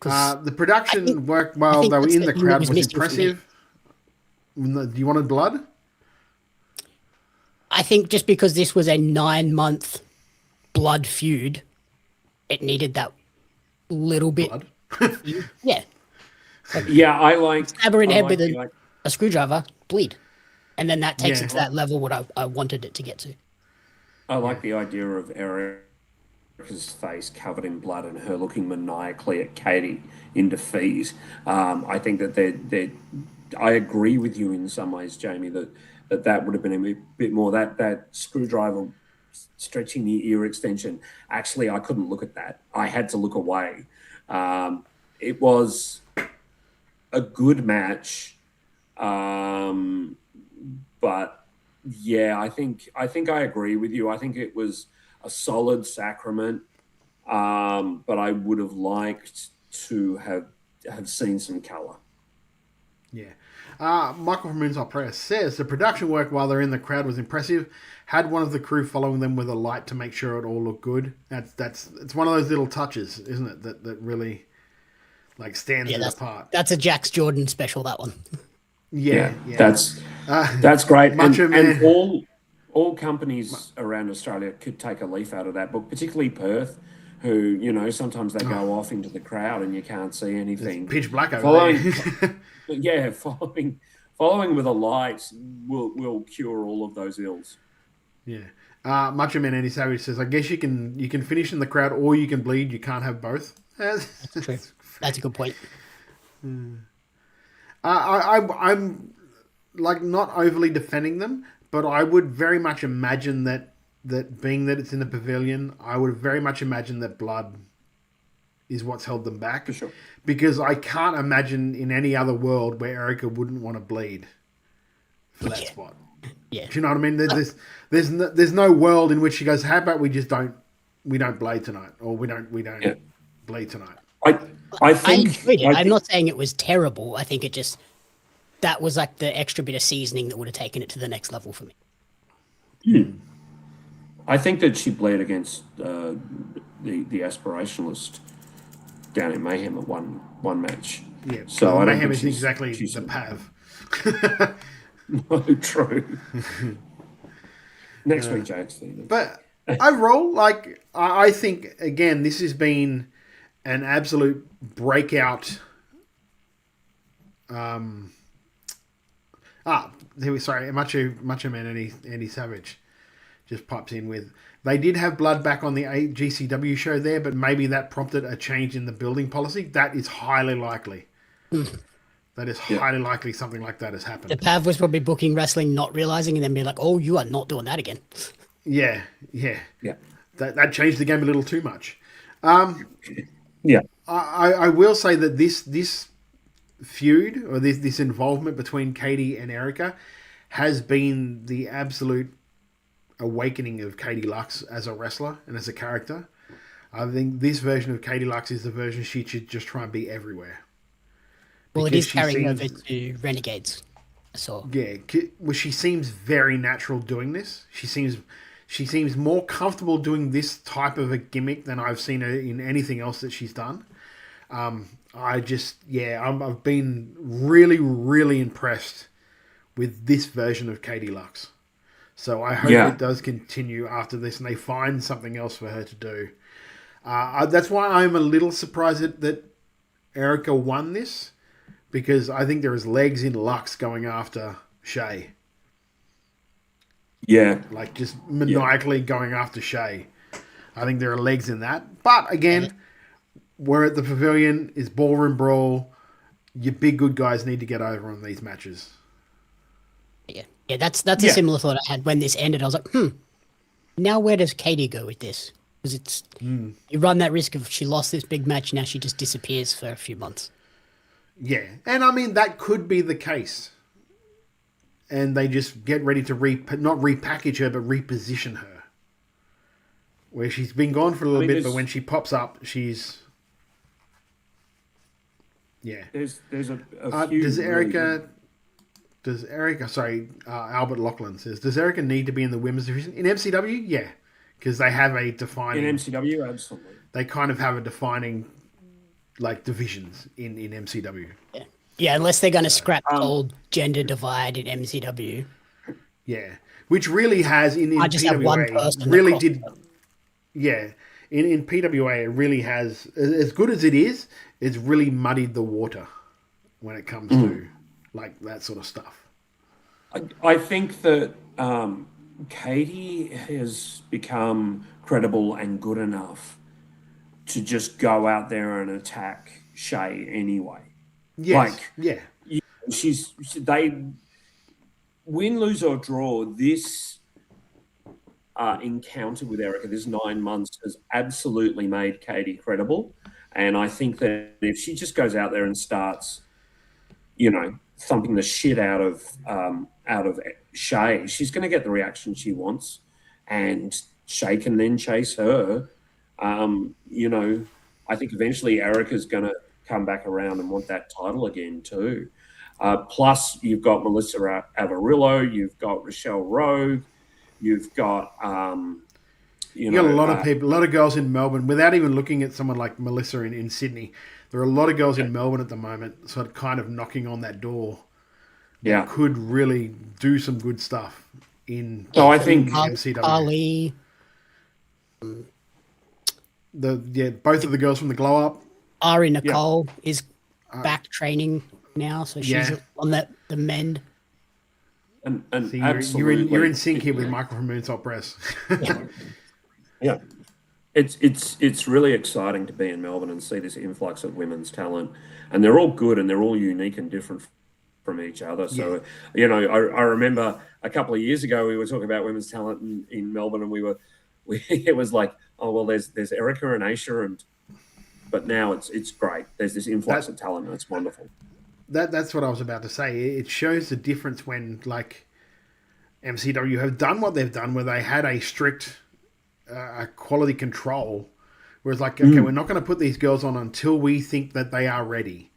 The production worked well. They were in the crowd, was impressive. You wanted blood? I think just because this was a 9-month blood feud, it needed that little bit. Blood? Yeah. Yeah, I like... Stab her in the head with a screwdriver, bleed. And then that takes it to that level what I wanted it to get to. I like the idea of Erica's face covered in blood and her looking maniacally at Katie in defeat. I think that I agree with you in some ways, Jamie, that would have been a bit more. That screwdriver stretching the ear extension, actually, I couldn't look at that. I had to look away. It was a good match. But yeah, I think I agree with you. I think it was a solid sacrament. But I would have liked to have seen some colour. Yeah. Michael from Moonside Press says the production work while they're in the crowd was impressive. Had one of the crew following them with a light to make sure it all looked good. It's one of those little touches, isn't it? That really stands it apart. That's a Jax Jordan special. That one. Yeah. That's great. And all companies around Australia could take a leaf out of that book, particularly Perth, who sometimes they go off into the crowd and you can't see anything. It's pitch black over there. Yeah, following with a light will cure all of those ills. Yeah. Macho Man Andy Savage says, I guess you can finish in the crowd or you can bleed. You can't have both. That's true. That's a good point. I'm not overly defending them, but I would very much imagine that being that it's in the pavilion, I would very much imagine that blood is what's held them back. For sure. Because I can't imagine in any other world where Erica wouldn't want to bleed for that spot. Yeah. Do you know what I mean? There's no world in which she goes, how about we don't bleed tonight, or we don't bleed tonight. I think I'm not saying it was terrible. I think that was the extra bit of seasoning that would have taken it to the next level for me. I think that she bled against the aspirationalist down in Mayhem at one match. Yeah. So I don't Mayhem think is exactly the Pav. No, true. Next week, Jake's thing. But overall, I think again, this has been an absolute breakout. Macho Man Andy Savage just pops in with, they did have blood back on the GCW show there, but maybe that prompted a change in the building policy. That is highly likely. That is highly likely something like that has happened. The Pav was probably booking wrestling, not realizing, and then being like, "Oh, you are not doing that again." Yeah. That changed the game a little too much. Yeah. I will say that this feud or this involvement between Katie and Erica has been the absolute awakening of Katie Lux as a wrestler and as a character. I think this version of Katie Lux is the version she should just try and be everywhere. Well, it is carrying over to Renegades. Yeah, well, she seems very natural doing this. She seems more comfortable doing this type of a gimmick than I've seen her in anything else that she's done. I've been really, really impressed with this version of Katie Lux. So I hope it does continue after this and they find something else for her to do. That's why I'm a little surprised that Erica won this, because I think there is legs in Lux going after Shay. Yeah. Like just maniacally going after Shay. I think there are legs in that. But again, we're at the Pavilion. It's Ballroom Brawl. Your big good guys need to get over on these matches. Yeah, that's a similar thought I had when this ended. I was like, now where does Katie go with this? Because it's you run that risk of she lost this big match, now she just disappears for a few months. Yeah, and I mean that could be the case. And they just get ready to not repackage her, but reposition her. Where she's been gone for a little bit, but when she pops up, she's There's a few. Albert Lachlan says, does Erica need to be in the women's division in MCW? Yeah, because they have a defining. In MCW, absolutely. They kind of have a defining, like, divisions in MCW. Yeah, unless they're going to scrap the old gender divide in MCW. Yeah, which really has in I just PWA, have one person. Really did. Yeah, in PWA, it really has, as good as it is, it's really muddied the water when it comes to like that sort of stuff. I think that Katie has become credible and good enough to just go out there and attack Shay anyway. Yes. They win, lose or draw. This encounter with Erica, this 9 months, has absolutely made Katie credible. And I think that if she just goes out there and starts, thumping the shit out of Shay, she's going to get the reaction she wants, and Shay can then chase her. I think eventually Erica's going to come back around and want that title again too. Plus, you've got Melissa Avarillo, you've got Rochelle Rogue, you've got you got a lot of people, a lot of girls in Melbourne. Without even looking at someone like Melissa in Sydney, there are a lot of girls in Melbourne at the moment, sort of kind of knocking on that door. Yeah, could really do some good stuff in. So I think MCW. Ali, both of the girls from the Glow Up. Ari Nicole is back training now, so she's on the mend. And so absolutely, you're in sync here with Michael from Moonsault Press. Yeah, it's really exciting to be in Melbourne and see this influx of women's talent, and they're all good and they're all unique and different from each other. So I remember a couple of years ago we were talking about women's talent in Melbourne, and it was like, oh well, there's Erica and Aisha, but now it's great. There's this influx of talent, and it's wonderful. That's what I was about to say. It shows the difference when like MCW have done what they've done, where they had a strict quality control, whereas like, okay, we're not going to put these girls on until we think that they are ready,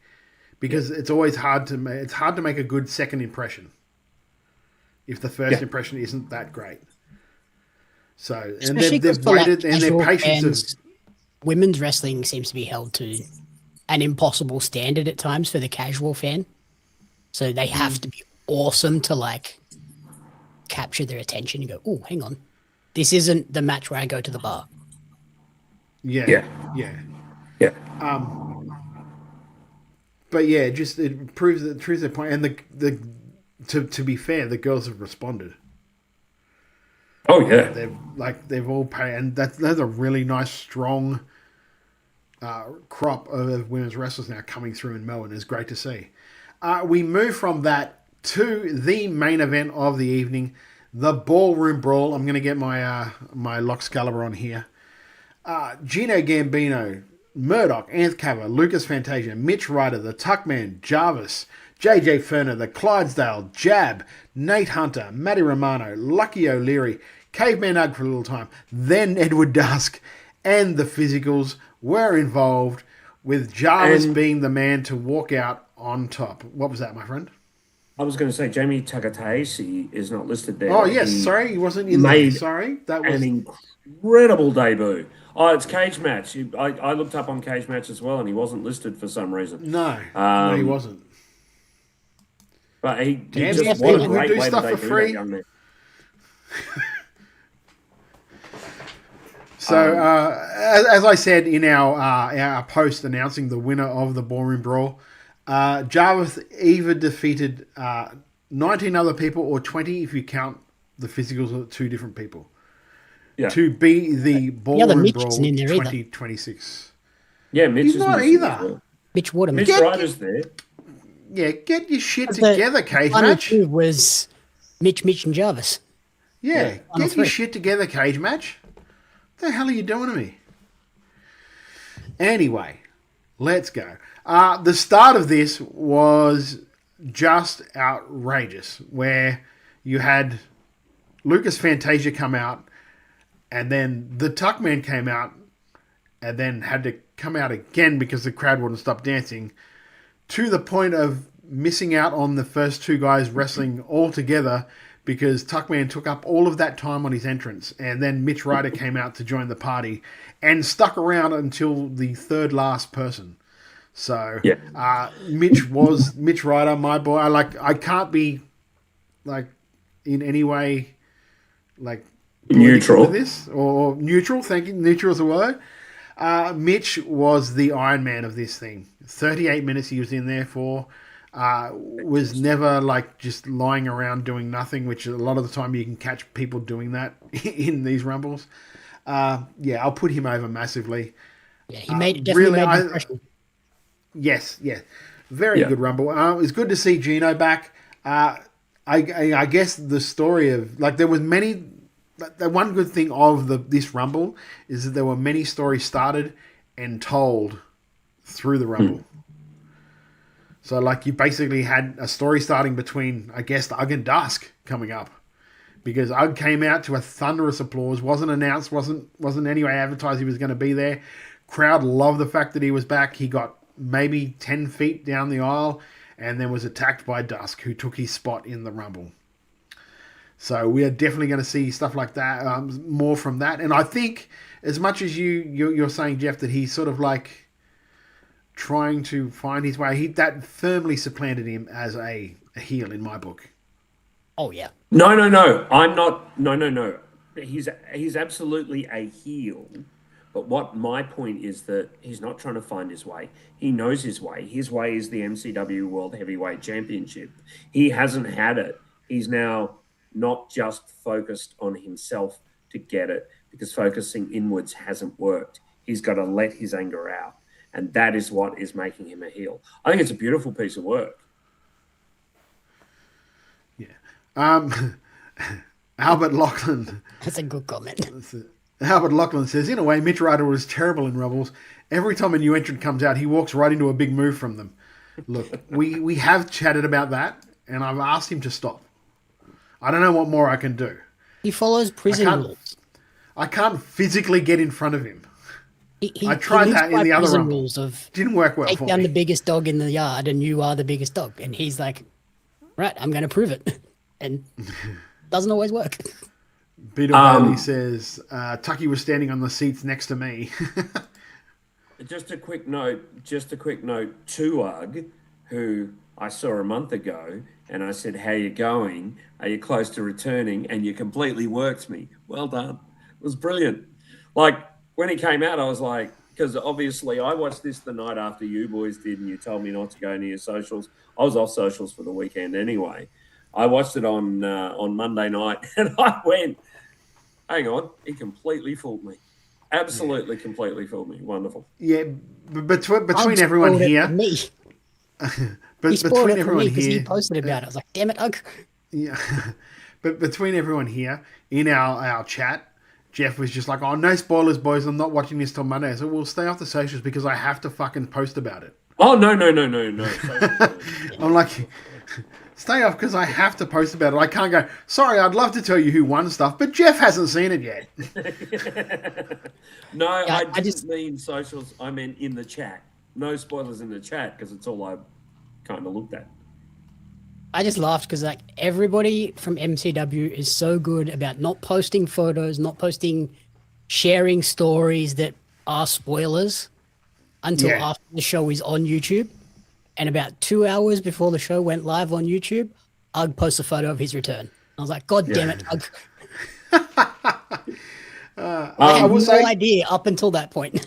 because it's always hard to make a good second impression if the first impression isn't that great. So especially and they've waited, and their patience of women's wrestling seems to be held to an impossible standard at times for the casual fan. So they have to be awesome to like capture their attention and go, oh, hang on. This isn't the match where I go to the bar. Yeah. But yeah, just it proves their point. And to be fair, the girls have responded. Oh yeah, they've all paid, and that's a really nice, strong crop of women's wrestlers now coming through in Melbourne. It's great to see. We move from that to the main event of the evening, the Ballroom Brawl. I'm going to get my my Loxcalibur on here. Gino Gambino, Murdoch, Anth Cava, Lucas Fantasia, Mitch Ryder, the Tuckman, Jarvis, JJ Ferner, the Clydesdale, Jab, Nate Hunter, Matty Romano, Lucky O'Leary, Caveman Ugg for a little time, then Edward Dusk, and the Physicals were involved, with Jarvis being the man to walk out on top. What was that, my friend? I was going to say Jamie Takatasi is not listed there. Oh, yes, sorry, he wasn't in there. Sorry, that was an incredible debut. Oh, it's Cage Match. I looked up on Cage Match as well, and he wasn't listed for some reason. No, he wasn't. But he just what a great way to debut for free. That young man. So, as I said in our post announcing the winner of the Ballroom Brawl, Jarvis either defeated 19 other people or 20 if you count the physicals of 2 different people. Yeah. To be the Ballroom Mitch Brawl isn't in there either. 2026. Yeah, Mitch He's is not missing either. as well. Mitch Waterman. Mitch Ryder's there. Yeah, get your shit The together, Cage final Match. 2 was Mitch, and Jarvis. Yeah, final get your 3. shit together, Cage Match. What the hell are you doing to me? Anyway, let's go. The start of this was just outrageous, where you had Lucas Fantasia come out, and then the Tuckman came out, and then had to come out again because the crowd wouldn't stop dancing, to the point of missing out on the first 2 guys wrestling all together because Tuckman took up all of that time on his entrance, and then Mitch Ryder came out to join the party and stuck around until the 3rd last person. So Mitch Ryder, my boy. I can't be like in any way like Neutral with this or neutral. Thank you. Neutral is a word. Mitch was the Iron Man of this thing. 38 minutes he was in there for. Was never like just lying around doing nothing, which a lot of the time you can catch people doing that in these rumbles. I'll put him over massively. Yeah, he definitely made an impression. Yes. Very good rumble. It was good to see Gino back. I guess the story of like there was many. The one good thing of this rumble is that there were many stories started and told through the rumble. So like you basically had a story starting between, I guess, Ugg and Dusk coming up, because Ugg came out to a thunderous applause, wasn't announced, wasn't anyway advertised he was going to be there. Crowd loved the fact that he was back. He got maybe 10 feet down the aisle and then was attacked by Dusk, who took his spot in the rumble. So we are definitely going to see stuff like that, more from that. And I think as much as you're saying, Jeff, that he's sort of like trying to find his way, that firmly supplanted him as a heel in my book. Oh, yeah. No. I'm not. No. He's absolutely a heel. But what my point is that he's not trying to find his way. He knows his way. His way is the MCW World Heavyweight Championship. He hasn't had it. He's now not just focused on himself to get it, because focusing inwards hasn't worked. He's got to let his anger out. And that is what is making him a heel. I think it's a beautiful piece of work. Yeah. Albert Lachlan. That's a good comment. Albert Lachlan says, in a way, Mitch Ryder was terrible in Rumbles. Every time a new entrant comes out, he walks right into a big move from them. Look, we have chatted about that, and I've asked him to stop. I don't know what more I can do. He follows prison rules. I can't physically get in front of him. He I tried that in the other rumble. Rules of didn't work well take for down me. the biggest dog in the yard, and you are the biggest dog. And he's like, right, I'm going to prove it. And doesn't always work. Peter Bailey says, Tucky was standing on the seats next to me. Just a quick note to Ugg, who I saw a month ago, and I said, how you going? Are you close to returning? And you completely worked me. Well done. It was brilliant. Like, when he came out, I was like, because obviously I watched this the night after you boys did, and you told me not to go near socials. I was off socials for the weekend anyway. I watched it on Monday night, and I went, hang on, he completely fooled me. Absolutely, completely fooled me. Wonderful. Yeah, between everyone here. Me. But he spoiled between it for everyone me because here, he posted about it. I was like, damn it, Ugg. Yeah, but between everyone here in our chat, Jeff was just like, oh, no spoilers, boys. I'm not watching this till Monday. So we'll stay off the socials because I have to fucking post about it. Oh, no. I'm like, stay off because I have to post about it. I can't go, sorry, I'd love to tell you who won stuff, but Jeff hasn't seen it yet. No, I didn't mean socials. I meant in the chat. No spoilers in the chat because it's all I kind of looked at. I just laughed because like everybody from MCW is so good about not posting photos, not posting, sharing stories that are spoilers until after the show is on YouTube. And about 2 hours before the show went live on YouTube, Ugg posts a photo of his return. I was like, God damn it, Ugg. I had no idea up until that point.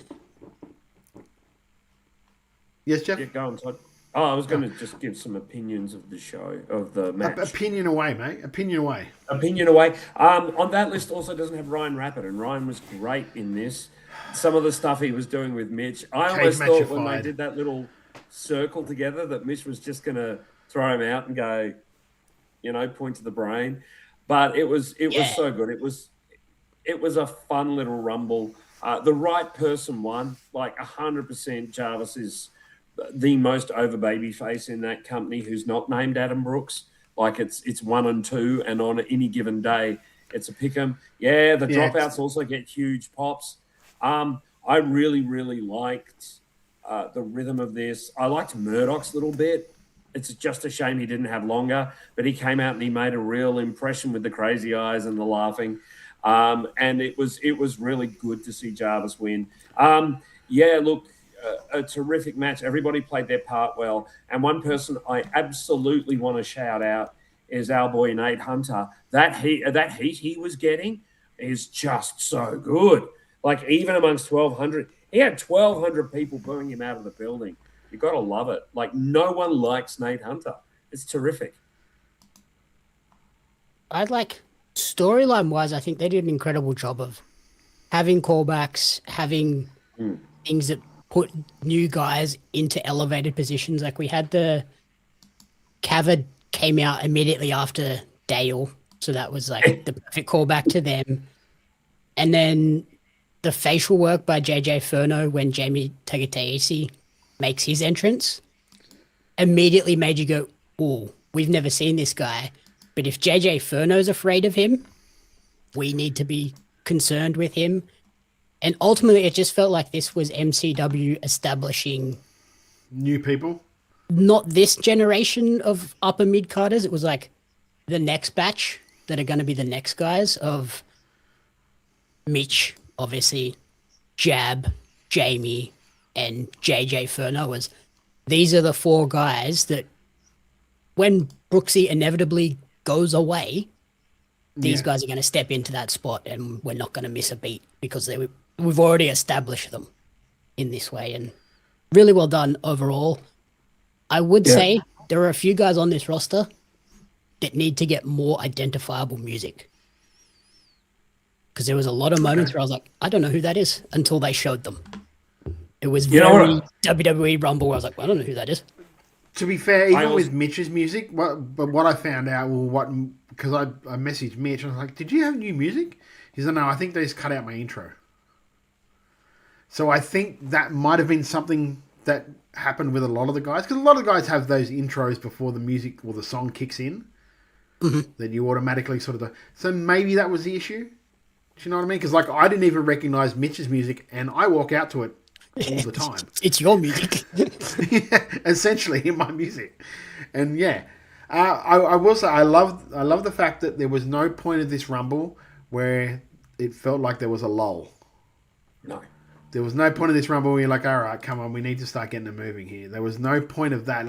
Yes, Jeff? Get going, Todd. Oh, I was going to just give some opinions of the show, of the match. Opinion away, mate. Opinion away. Opinion away. On that list also doesn't have Ryan Rappert, and Ryan was great in this. Some of the stuff he was doing with Mitch. I almost thought when they did that little circle together that Mitch was just going to throw him out and go, point to the brain. But it was so good. It was a fun little rumble. The right person won. Like 100% Jarvis is the most over baby face in that company who's not named Adam Brooks. Like it's 1 and 2, and on any given day, it's a pick 'em. Yeah, the dropouts also get huge pops. I really, really liked the rhythm of this. I liked Murdoch's little bit. It's just a shame he didn't have longer, but he came out and he made a real impression with the crazy eyes and the laughing. And it was really good to see Jarvis win. A terrific match. Everybody played their part well. And one person I absolutely want to shout out is our boy Nate Hunter. That heat he was getting is just so good. Like, even amongst 1,200, he had 1,200 people booing him out of the building. You got to love it. Like, no one likes Nate Hunter. It's terrific. I'd like, storyline-wise, I think they did an incredible job of having callbacks, having things that put new guys into elevated positions. Like, we had the Cavad came out immediately after Dale, so that was like the perfect callback to them. And then the facial work by JJ Furno when Jamie Tagataisi makes his entrance immediately made you go, "Oh, we've never seen this guy." But if JJ Furno's afraid of him, we need to be concerned with him. And ultimately, it just felt like this was MCW establishing new people. Not this generation of upper mid-carders. It was like the next batch that are going to be the next guys of Mitch, obviously, Jab, Jamie, and JJ Furno. These are the 4 guys that when Brooksy inevitably goes away, these guys are going to step into that spot, and we're not going to miss a beat because we've already established them in this way. And really well done overall. I would say there are a few guys on this roster that need to get more identifiable music. Because there was a lot of moments where I was like, I don't know who that is, until they showed them. It was very WWE Rumble where I was like, well, I don't know who that is. To be fair, even with Mitch's music, what I found out, because I messaged Mitch, I was like, did you have new music? He said, no, I think they just cut out my intro. So I think that might have been something that happened with a lot of the guys, because a lot of the guys have those intros before the music or the song kicks in, that you automatically sort of... So maybe that was the issue. Do you know what I mean? Because I didn't even recognize Mitch's music, and I walk out to it all the time. It's your music. Essentially, in my music. And I will say I love the fact that there was no point of this Rumble where it felt like there was a lull. No. There was no point of this Rumble where you're like, all right, come on, we need to start getting it moving here. There was no point of that.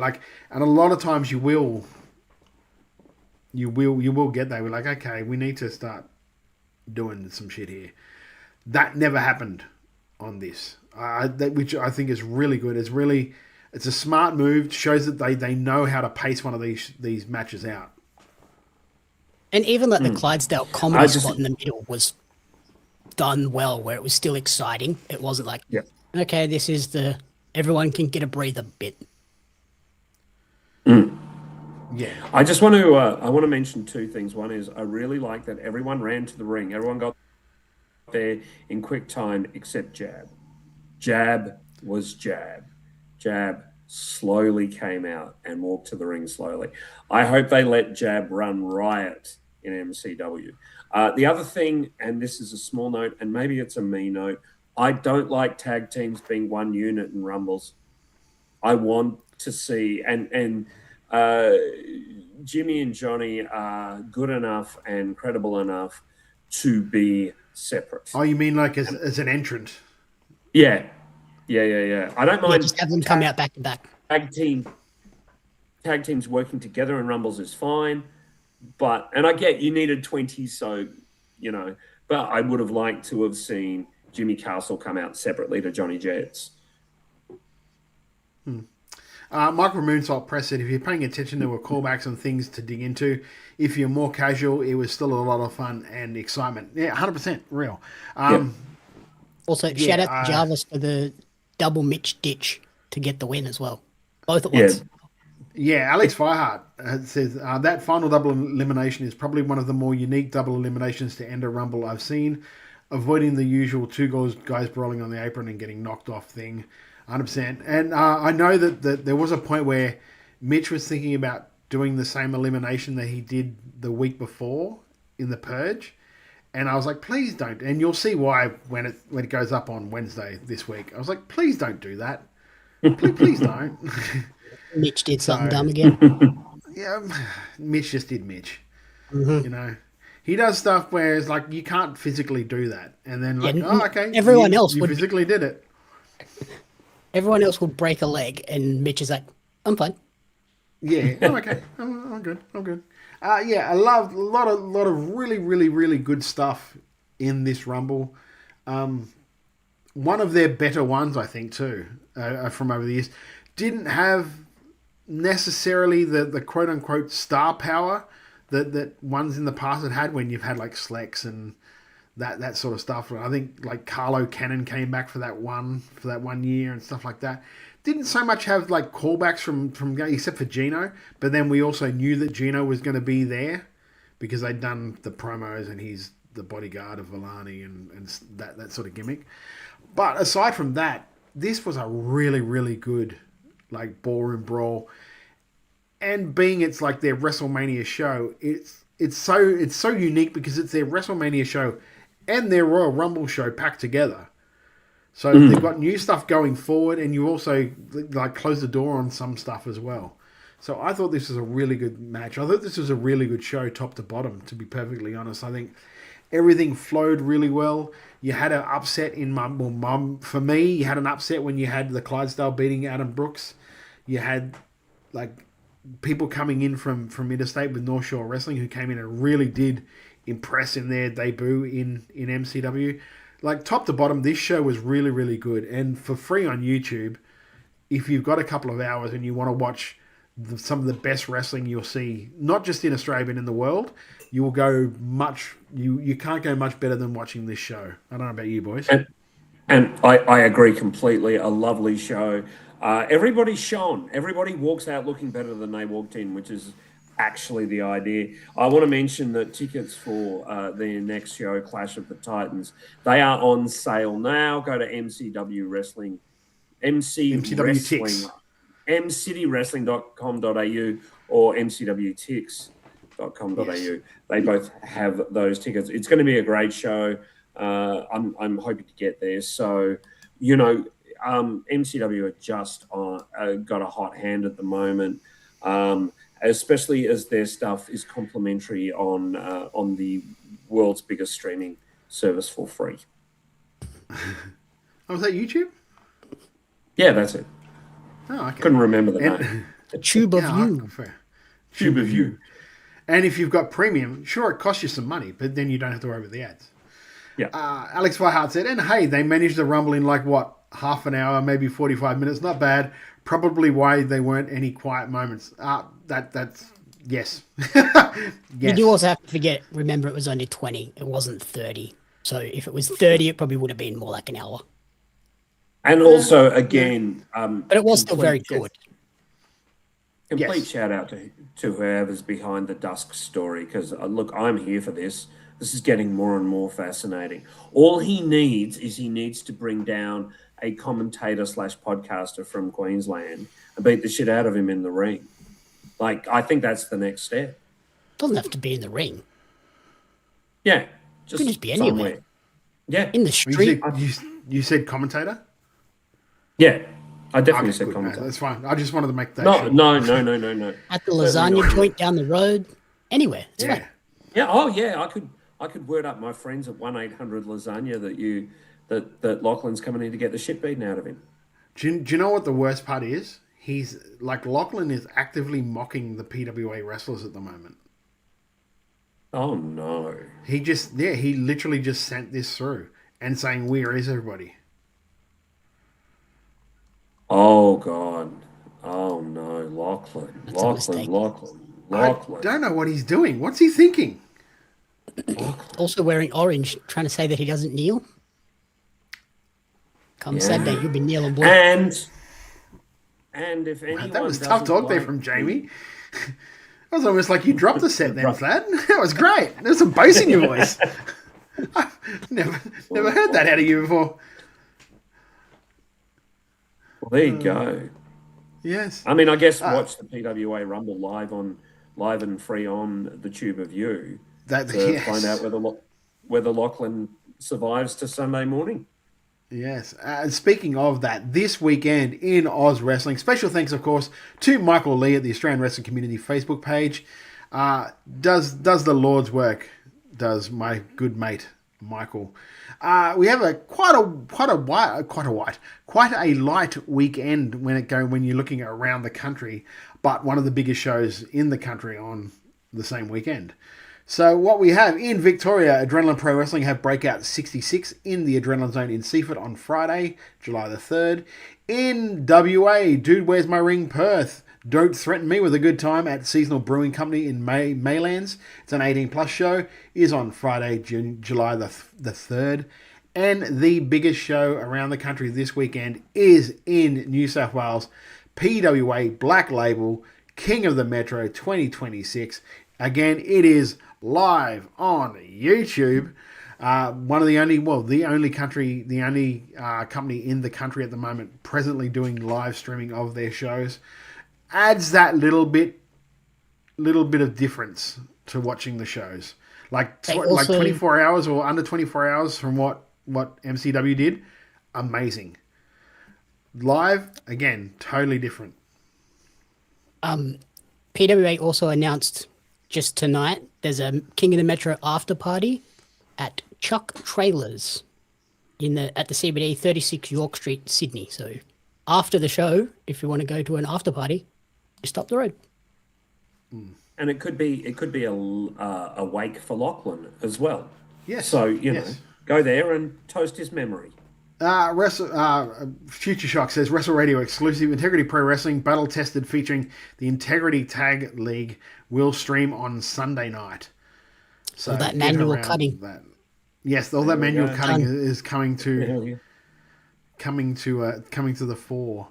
And a lot of times you will get that. We're like, okay, we need to start doing some shit here. That never happened on this. Which I think is really good. It's a smart move. It shows that they know how to pace one of these matches out. And even the Clydesdale comedy spot in the middle was done well, where it was still exciting. It wasn't like, okay, this is everyone can get a breather bit. Yeah. I just want to mention 2 things. One is I really like that everyone ran to the ring. Everyone got there in quick time except Jab. Jab was Jab. Jab slowly came out and walked to the ring slowly. I hope they let Jab run riot in MCW. The other thing, and this is a small note, and maybe it's a me note, I don't like tag teams being one unit in Rumbles. I want to see, and Jimmy and Johnny are good enough and credible enough to be separate. Oh, you mean like as an entrant? Yeah. I don't mind. Just have them come out back to back. Tag teams working together in Rumbles is fine. And I get you needed 20, so, but I would have liked to have seen Jimmy Castle come out separately to Johnny Jets. Michael Moonsalt Press said, if you're paying attention, there were callbacks and things to dig into. If you're more casual, it was still a lot of fun and excitement. Yeah, 100% real. Also, shout out to Jarvis for the double Mitch ditch to get the win as well. Both at Yeah. once. Yeah, Alex Fireheart says that final double elimination is probably one of the more unique double eliminations to end a Rumble I've seen, avoiding the usual two guys brawling on the apron and getting knocked off thing, 100%. And I know that there was a point where Mitch was thinking about doing the same elimination that he did the week before in the Purge, and I was like, please don't. And you'll see why when it goes up on Wednesday this week. I was like, please don't do that. Please don't. Mitch did something dumb again. Yeah, Mitch just did Mitch. You know, he does stuff where it's like you can't physically do that, and then like, okay, everyone else you would physically did it. Everyone else would break a leg, and Mitch is like, "I'm fine." Yeah, I'm okay. I'm good. I'm good. Yeah, I loved a lot of really good stuff in this Rumble. One of their better ones, I think, too, from over the years. Didn't have necessarily the quote unquote star power that ones in the past had when you've had like Slex and that sort of stuff. I think like Carlo Cannon came back for that one year and stuff like that. Didn't so much have like callbacks from except for Gino, but then we also knew that Gino was going to be there because they'd done the promos and he's the bodyguard of Villani and that sort of gimmick. But aside from that, this was a really good like ballroom brawl, and being it's like their WrestleMania show, it's so unique because it's their WrestleMania show and their Royal Rumble show packed together. So they've got new stuff going forward, and you also like close the door on some stuff as well. So I thought this was a really good match. I thought this was a really good show, top to bottom. To be perfectly honest, I think everything flowed really well. You had an upset for me. You had an upset when you had the Clydesdale beating Adam Brooks. You had like people coming in from interstate with North Shore Wrestling who came in and really did impress in their debut in MCW. Like top to bottom, this show was really good. And for free on YouTube, if you've got a couple of hours and you want to watch some of the best wrestling you'll see, not just in Australia but in the world, you will go much. You can't go much better than watching this show. I don't know about you boys. And I agree completely. A lovely show. Everybody's shone. Everybody walks out looking better than they walked in, which is actually the idea. I want to mention that tickets for their next show, Clash of the Titans, they are on sale now. Go to MCW Wrestling, MCW Wrestling, Tix. mcitywrestling.com.au or mcwtix.com.au. Yes. They both have those tickets. It's going to be a great show. I'm hoping to get there. So, you know, MCW are just got a hot hand at the moment, especially as their stuff is complimentary on the world's biggest streaming service for free. Oh, was that YouTube? Yeah, that's it. Oh, okay. Couldn't remember the name. Tube of You. Tube of You. And if you've got premium, sure, it costs you some money, but then you don't have to worry about the ads. Yeah. Alex Whiteheart said, and hey, they managed the Rumble in like, what, half an hour, maybe 45 minutes. Not bad. Probably why they weren't any quiet moments. That's yes. Yes. You do also have to remember it was only 20. It wasn't 30. So if it was 30, it probably would have been more like an hour. And also, again... but it was still very good. Complete shout out to whoever's behind the Dusk story, because, look, I'm here for this. This is getting more and more fascinating. All he needs to bring down a commentator / podcaster from Queensland and beat the shit out of him in the ring. Like, I think that's the next step. Doesn't have to be in the ring. Yeah. It can just be anywhere. Yeah. In the street. You said commentator? Yeah. I definitely said commentator. That's fine. I just wanted to make that No. At the lasagna joint down the road. Anywhere. It's fine. Yeah. Oh, yeah. I could word up my friends at 1-800-LASAGNA that Lachlan's coming in to get the shit beaten out of him. Do you know what the worst part is? He's like Lachlan is actively mocking the PWA wrestlers at the moment. Oh no! He literally just sent this through and saying, "Where is everybody?" Oh god! Oh no, Lachlan. That's a mistake. I don't know what he's doing. What's he thinking? Also wearing orange, trying to say that he doesn't kneel. Come Saturday, you'll be kneeling, boy. And if anyone That was tough talk there from Jamie. That was almost like you dropped the set then, Flad. That was great. There's some bass in your voice. I've never heard that out of you before. Well, there you go. Yes. I mean, I guess watch the PWA Rumble live and free on the Tube of You to find out whether Lachlan survives to Sunday morning. Yes. Speaking of that, this weekend in Oz Wrestling, special thanks, of course, to Michael Lee at the Australian Wrestling Community Facebook page. Does the Lord's work, does my good mate Michael. We have quite a light weekend when you're looking around the country, but one of the biggest shows in the country on the same weekend. So what we have in Victoria, Adrenaline Pro Wrestling have Breakout 66 in the Adrenaline Zone in Seaford on Friday, July the 3rd. In WA, Dude, Where's My Ring, Perth. Don't Threaten Me with a Good Time at Seasonal Brewing Company in Maylands. It's an 18-plus show. Is on Friday, July the 3rd. And the biggest show around the country this weekend is in New South Wales, PWA Black Label King of the Metro 2026. Again, it is live on YouTube. The only company in the country at the moment presently doing live streaming of their shows. Adds that little bit of difference to watching the shows. Like 24 hours or under 24 hours from what MCW did. Amazing. Live, again, totally different. PWA also announced just tonight there's a King of the Metro after party at Chuck Trailers at the CBD, 36 York Street, Sydney. So after the show, if you want to go to an after party, just up the road. And it could be a wake for Lachlan as well. Yes. So you know, go there and toast his memory. Future Shock says Wrestle Radio exclusive Integrity Pro Wrestling Battle Tested featuring the Integrity Tag League will stream on Sunday night. So all that manual cutting. Yes, all that manual cutting is coming to the fore.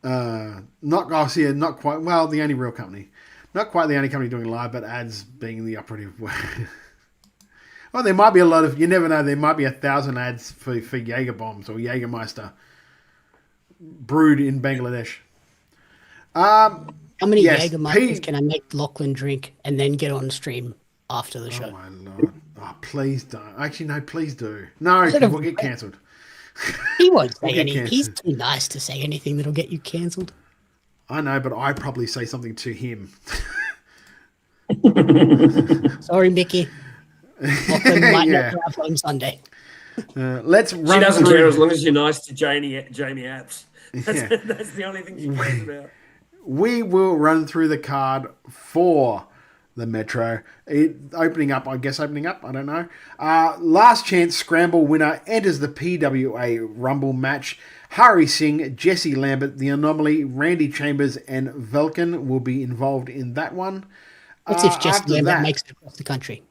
Not quite. Well, the only real company, not quite the only company doing live, but ads being the operative word. Well, there might be a lot of. You never know. There might be 1,000 ads for Jaeger bombs or Jägermeister brewed in Bangladesh. How many Jägermeisters can I make Lachlan drink and then get on stream after the show? Oh my lord! Oh, please don't. Actually, no. Please do. No, we'll get cancelled. He won't say anything. He's too nice to say anything that'll get you cancelled. I know, but I probably say something to him. Sorry, Mickey. Lachlan might not drive home Sunday. Let's run. She doesn't care as long as you're nice to Jamie Apps. That's the only thing she cares about. We will run through the card for the Metro. Opening up, I don't know. Last Chance Scramble winner enters the PWA Rumble match. Hari Singh, Jesse Lambert, The Anomaly, Randy Chambers, and Velkin will be involved in that one. What's if Jesse Lambert makes it across the country?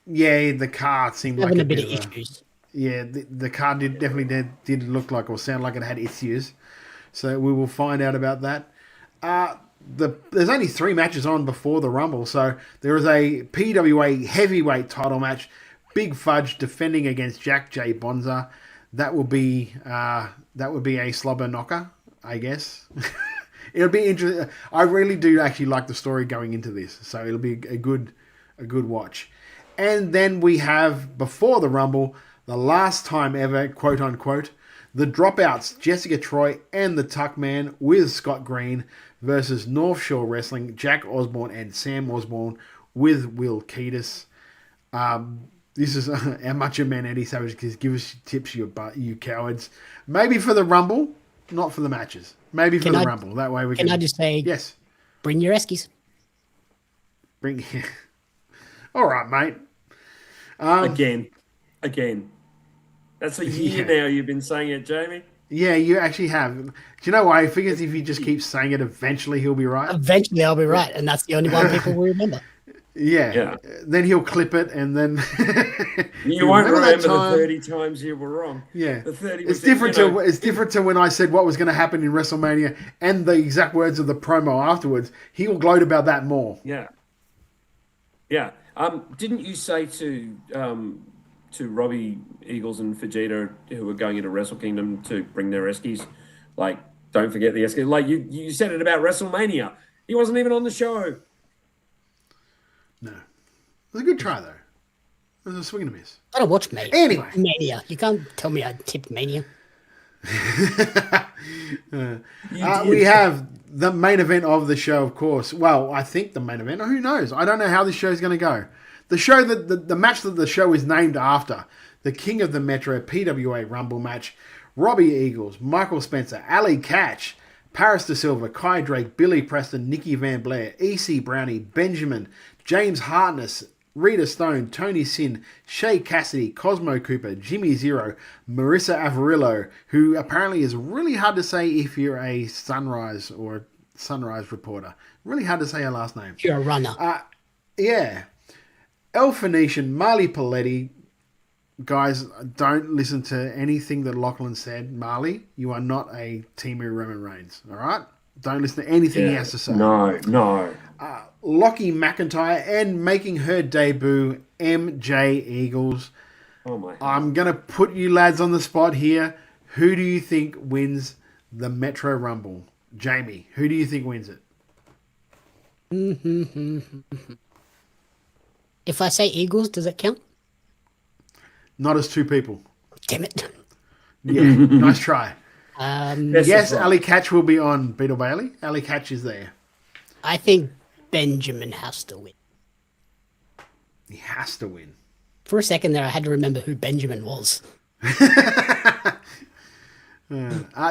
Yeah, the car seemed having like a bit of issues. Yeah, the car definitely did look like or sound like it had issues. So we will find out about that. There's only 3 matches on before the Rumble, so there is a PWA heavyweight title match. Big Fudge defending against Jack J. Bonza. That will be a slobber knocker, I guess. It'll be interesting. I really do actually like the story going into this, so it'll be a good watch. And then we have, before the Rumble, the last time ever, quote unquote, the Dropouts, Jessica Troy and the Tuckman with Scott Green versus North Shore Wrestling, Jack Osborne and Sam Osborne with Will Keatis. This is our Macho Man Eddie Savage. Give us tips, you cowards. Maybe for the Rumble, not for the matches. Maybe for the Rumble. That way we can. Can I just say, yes, bring your Eskies. All right, mate. Again. That's a year now you've been saying it, Jamie. Yeah, you actually have. Do you know why? He figures if he just keeps saying it, eventually he'll be right. Eventually, I'll be right, and that's the only one people will remember. Yeah. Then he'll clip it, and then You won't remember that the time. 30 times you were wrong. Yeah, The 30 it's different it's different to when I said what was going to happen in WrestleMania and the exact words of the promo afterwards. He will gloat about that more. Yeah. Yeah. Didn't you say to Robbie Eagles and Vegeta, who were going into Wrestle Kingdom, to bring their Eskies, like, don't forget the Eskies? Like, you said it about WrestleMania. He wasn't even on the show. No. It was a good try, though. It was a swing and a miss. I don't watch Mania. Anyway. Mania. You can't tell me I tipped Mania. We have the main event of the show, of course. Well, I think the main event. Who knows? I don't know how this show is going to go. The show that the match that the show is named after, the King of the Metro PWA Rumble match, Robbie Eagles, Michael Spencer, Ali Catch, Paris De Silva, Kai Drake, Billy Preston, Nikki Van Blair, EC Brownie, Benjamin, James Hartness, Rita Stone, Tony Sin, Shay Cassidy, Cosmo Cooper, Jimmy Zero, Marissa Avarillo, who apparently is really hard to say if you're a Sunrise or Sunrise reporter. Really hard to say her last name. You're a runner. Yeah. El Phoenician, Marley Paletti. Guys, don't listen to anything that Lachlan said. Marley, you are not a Timu Roman Reigns, all right? Don't listen to anything he has to say. No. Lockie McIntyre and making her debut, MJ Eagles. Oh, my. I'm going to put you lads on the spot here. Who do you think wins the Metro Rumble? Jamie, who do you think wins it? If I say Eagles, does it count? Not as two people. Damn it. Yeah, nice try. Yes, That's right. Ali Catch will be on Beetle Bailey. Ali Catch is there. I think Benjamin has to win. He has to win. For a second there, I had to remember who Benjamin was.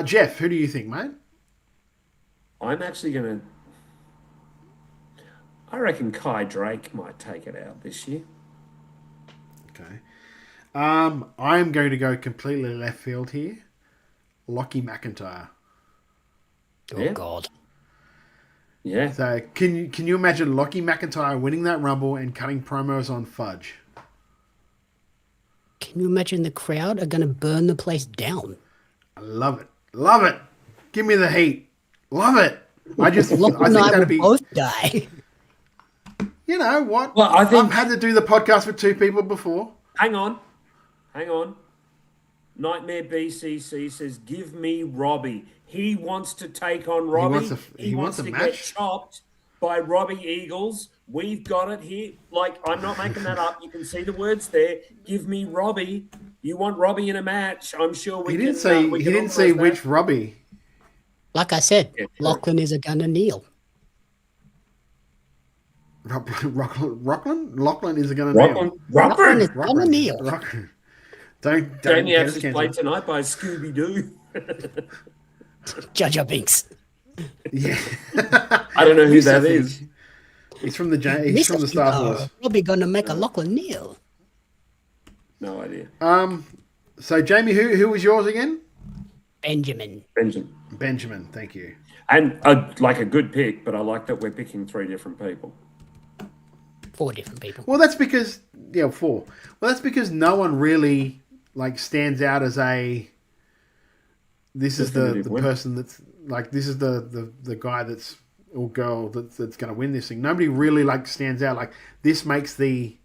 Jeff, who do you think, mate? I'm actually going to... I reckon Kai Drake might take it out this year. Okay. I'm going to go completely left field here. Lockie McIntyre. Oh, Yeah. God. Yeah. So can you imagine Lockie McIntyre winning that Rumble and cutting promos on Fudge? Can you imagine the crowd are going to burn the place down? I love it. Love it. Give me the heat. Love it. I think Lachlan and I will that'd be... both die. You know what? Well, I think- I've had to do the podcast with two people before. Hang on. Nightmare BCC says, give me Robbie. He wants to take on Robbie. He wants a to match? get chopped by Robbie Eagles. We've got it here. Like, I'm not making that up. You can see the words there. Give me Robbie. You want Robbie in a match. I'm sure we He can... didn't say we he can didn't say organise which that. Robbie. Like I said, Yeah, sure. Lachlan is gonna kneel. Lachlan is going to Lachlan Lachlan is Rockland. gonna kneel. Lachlan. Don't Jamie get has us his cancelled. play tonight by Scooby-Doo. Jar Binks. Yeah. I don't know who that is. He's from the he's from the Star Wars. Probably gonna make a Lachlan kneel. No idea. So Jamie, who was yours again? Benjamin. Benjamin. Benjamin, thank you. And like a good pick, but I like that we're picking three different people. 4 different people. Well, that's because 4. Well, that's because no one really like stands out as a. This is the Definitive winner. person that's like this is the guy that's or girl that's going to win this thing. Nobody really like stands out like this makes the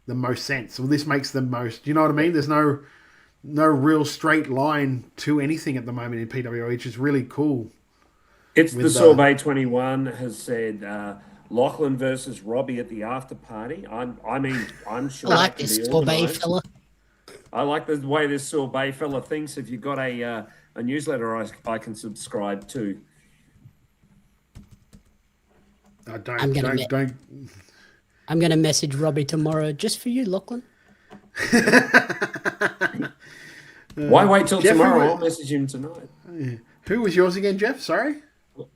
most sense or this makes the most. Do you know what I mean? There's no real straight line to anything at the moment in PWA, which is really cool. It's the With, Sorbet 21 has said Lachlan versus Robbie at the after party. I'm sure. I like that can this be sorbet organised. fella. I like the way this Sorbet fella thinks. If you've got a newsletter I can subscribe to. I'm gonna message Robbie tomorrow just for you, Lachlan. Why wait till Jeff, tomorrow? who- I'll message him tonight. Who was yours again, Jeff? Sorry.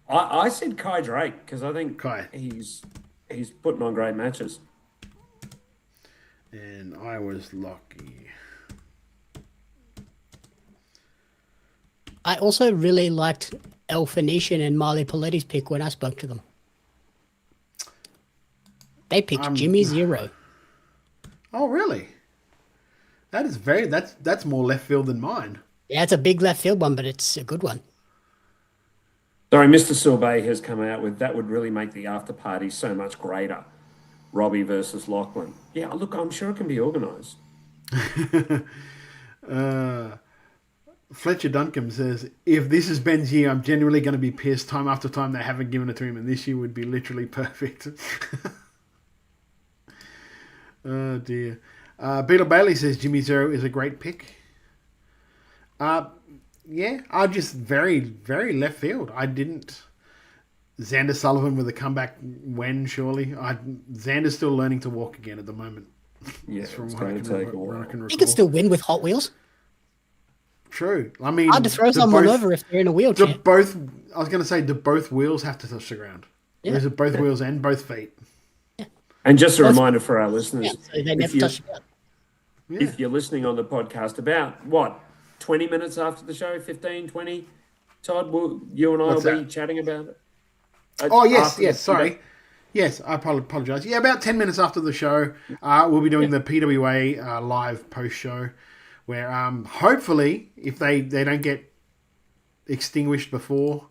I said Kai Drake because I think Kai. he's putting on great matches. And I was Lockie. I also really liked El Phoenician and Marley Paletti's pick when I spoke to them. They picked Jimmy Zero. Oh, really? That is that's more left field than mine. Yeah, it's a big left field one, but it's a good one. Sorry, Mr. Sorbet has come out with that would really make the after party so much greater. Robbie versus Lachlan. Yeah, look, I'm sure it can be organised. Fletcher Duncombe says, if this is Ben's year, I'm genuinely going to be pissed time after time they haven't given it to him, and this year would be literally perfect. Oh, dear. Beetle Bailey says Jimmy Zero is a great pick. Yeah, I just very, very left field. I didn't... Xander Sullivan with a comeback when, surely? Xander's still learning to walk again at the moment. Yeah, That's from it's what I going can, to take a what I while. can recall. He could still win with Hot Wheels. True. I mean... Hard to throw someone over if they're in a wheelchair. I was going to say, do both wheels have to touch the ground? Yeah. Or is it both wheels and both feet? And just a reminder for our listeners, Yeah, so they never touch the ground. if you're listening on the podcast about, 20 minutes after the show, 15, 20, Todd, you and I What's will be that? chatting about it. Oh, yes, After yes, the- sorry. Yes, I apologise. Yeah, about 10 minutes after the show, we'll be doing the PWA live post-show where hopefully, if they don't get extinguished before...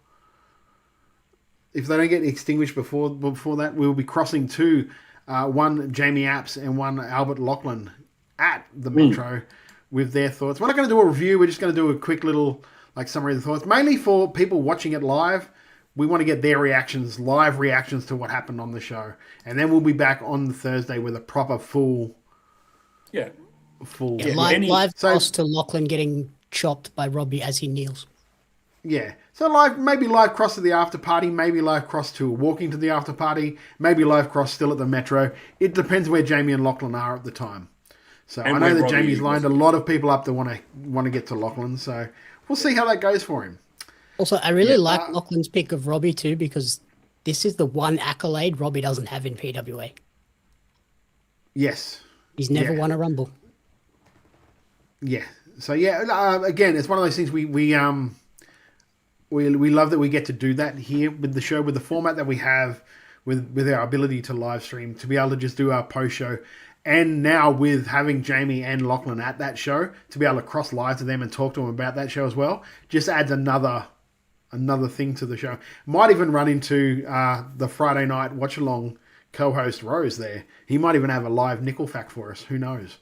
If they don't get extinguished before that, we'll be crossing two, one Jamie Apps and one Albert Lachlan at the Metro with their thoughts. We're not going to do a review. We're just going to do a quick little summary of the thoughts, mainly for people watching it live. We want to get their reactions, live reactions to what happened on the show, and then we'll be back on the Thursday with a proper full. Yeah. Live cross to Lachlan getting chopped by Robbie as he kneels. Yeah. So maybe live cross to the after party, maybe live cross to walking to the after party, maybe live cross still at the Metro. It depends where Jamie and Lachlan are at the time. So And I know where that Robbie Jamie's is. lined a lot of people up that want to get to Lachlan. So we'll see how that goes for him. Also, I really like Lachlan's pick of Robbie too, because this is the one accolade Robbie doesn't have in PWA. Yes. He's never won a Rumble. Yeah. So again, it's one of those things we love that we get to do that here with the show, with the format that we have, with our ability to live stream, to be able to just do our post show. And now with having Jamie and Lachlan at that show, to be able to cross live to them and talk to them about that show as well, just adds another thing to the show. Might even run into the Friday night watch along co-host Rose there. He might even have a live nickel fact for us. Who knows?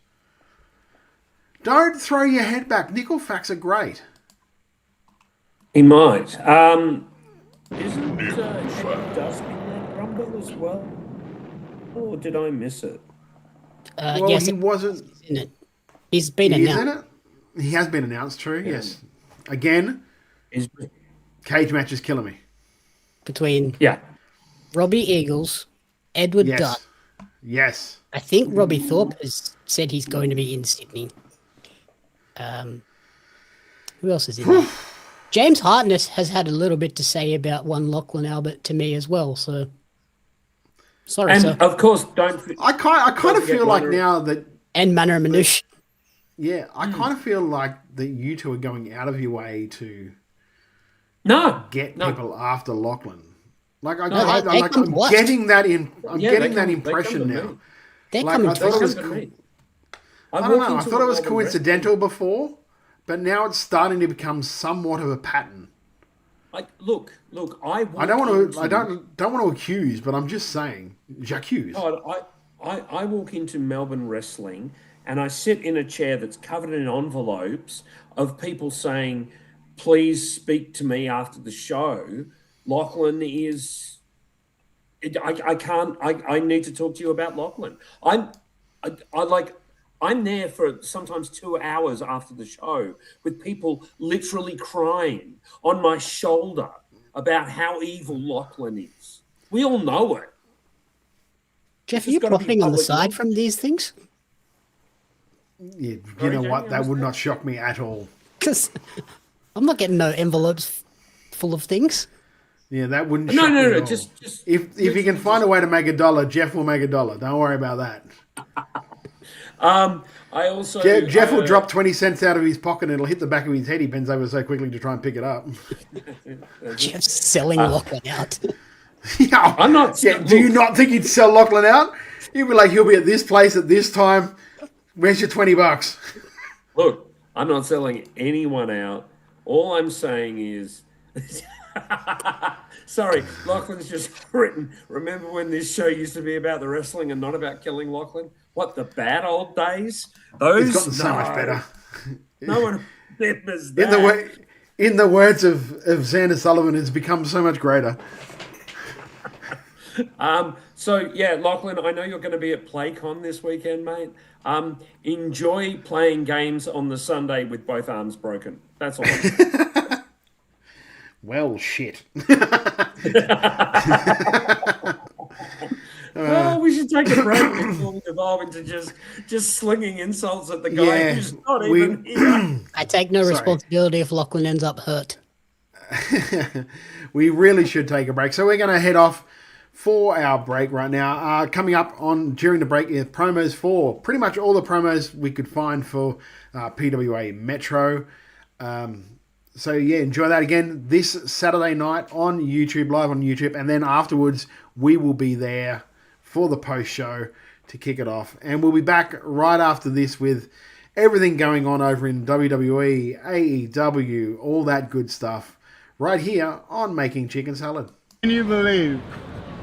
Don't throw your head back. Nickel facts are great. He might. Isn't Eddie Dusty in that Rumble as well? Or did I miss it? Well, yes, he wasn't. in it. He's been He is announced. in it. He has been announced. True. Yes. Again, Is cage match is killing me. Between yeah. Robbie Eagles, Edward Yes. Dutt. Yes. I think Robbie Thorpe has said he's going to be in Sydney. Who else is in there? James Hartness has had a little bit to say about one Lachlan Albert to me as well. So sorry, And sir. of course, don't. I kind of forget feel like Runner- now that And Manor Manouche. I kind of feel like that you two are going out of your way to No. get no. people after Lachlan. Like they I'm come to us. getting that in. I'm Yeah, getting they that come- they impression come to now. me. They're Like, coming I to thought it us. was Come to cool. me. I don't know. I walked into thought it was Melbourne coincidental before, but now it's starting to become somewhat of a pattern. Look. I I don't want to accuse, but I'm just saying. J'accuse. I walk into Melbourne wrestling and I sit in a chair that's covered in envelopes of people saying, "Please speak to me after the show." Lachlan is. I can't. I need to talk to you about Lachlan. I'm there for sometimes 2 hours after the show with people literally crying on my shoulder about how evil Lachlan is. We all know it. Jeff, It's are you gotta be profiting on the public side knowledge. from these things? You Sorry, know Jamie, what? I That missed would that. not shock me at all. Because I'm not getting no envelopes full of things. Yeah, that wouldn't. No, shock me no, at no. all. Just If he can find a way to make $1, Jeff will make $1. Don't worry about that. I also Jeff will drop 20 cents out of his pocket and it'll hit the back of his head. He bends over so quickly to try and pick it up. Jeff's selling Lachlan out. Yeah, I'm not. Yeah, do you not think he'd sell Lachlan out? He'd be like, he'll be at this place at this time. Where's your $20? Look, I'm not selling anyone out. All I'm saying is, sorry, Lachlan's just written. Remember when this show used to be about the wrestling and not about killing Lachlan? What, the bad old days? Those? It's gotten so much better. No one remembers that. In the words of Xander Sullivan, it's become so much greater. So yeah, Lachlan, I know you're going to be at PlayCon this weekend, mate. Enjoy playing games on the Sunday with both arms broken. That's all. Well, shit. Well, we should take a break before we evolve into just slinging insults at the guy who's not even here. I take no responsibility if Lachlan ends up hurt. We really should take a break. So we're going to head off for our break right now. Coming up on during the break is promos for pretty much all the promos we could find for PWA Metro. So yeah, enjoy that again this Saturday night on YouTube, live on YouTube, and then afterwards we will be there for the post show to kick it off, and we'll be back right after this with everything going on over in WWE, AEW, all that good stuff, right here on Making Chicken Salad. Can you believe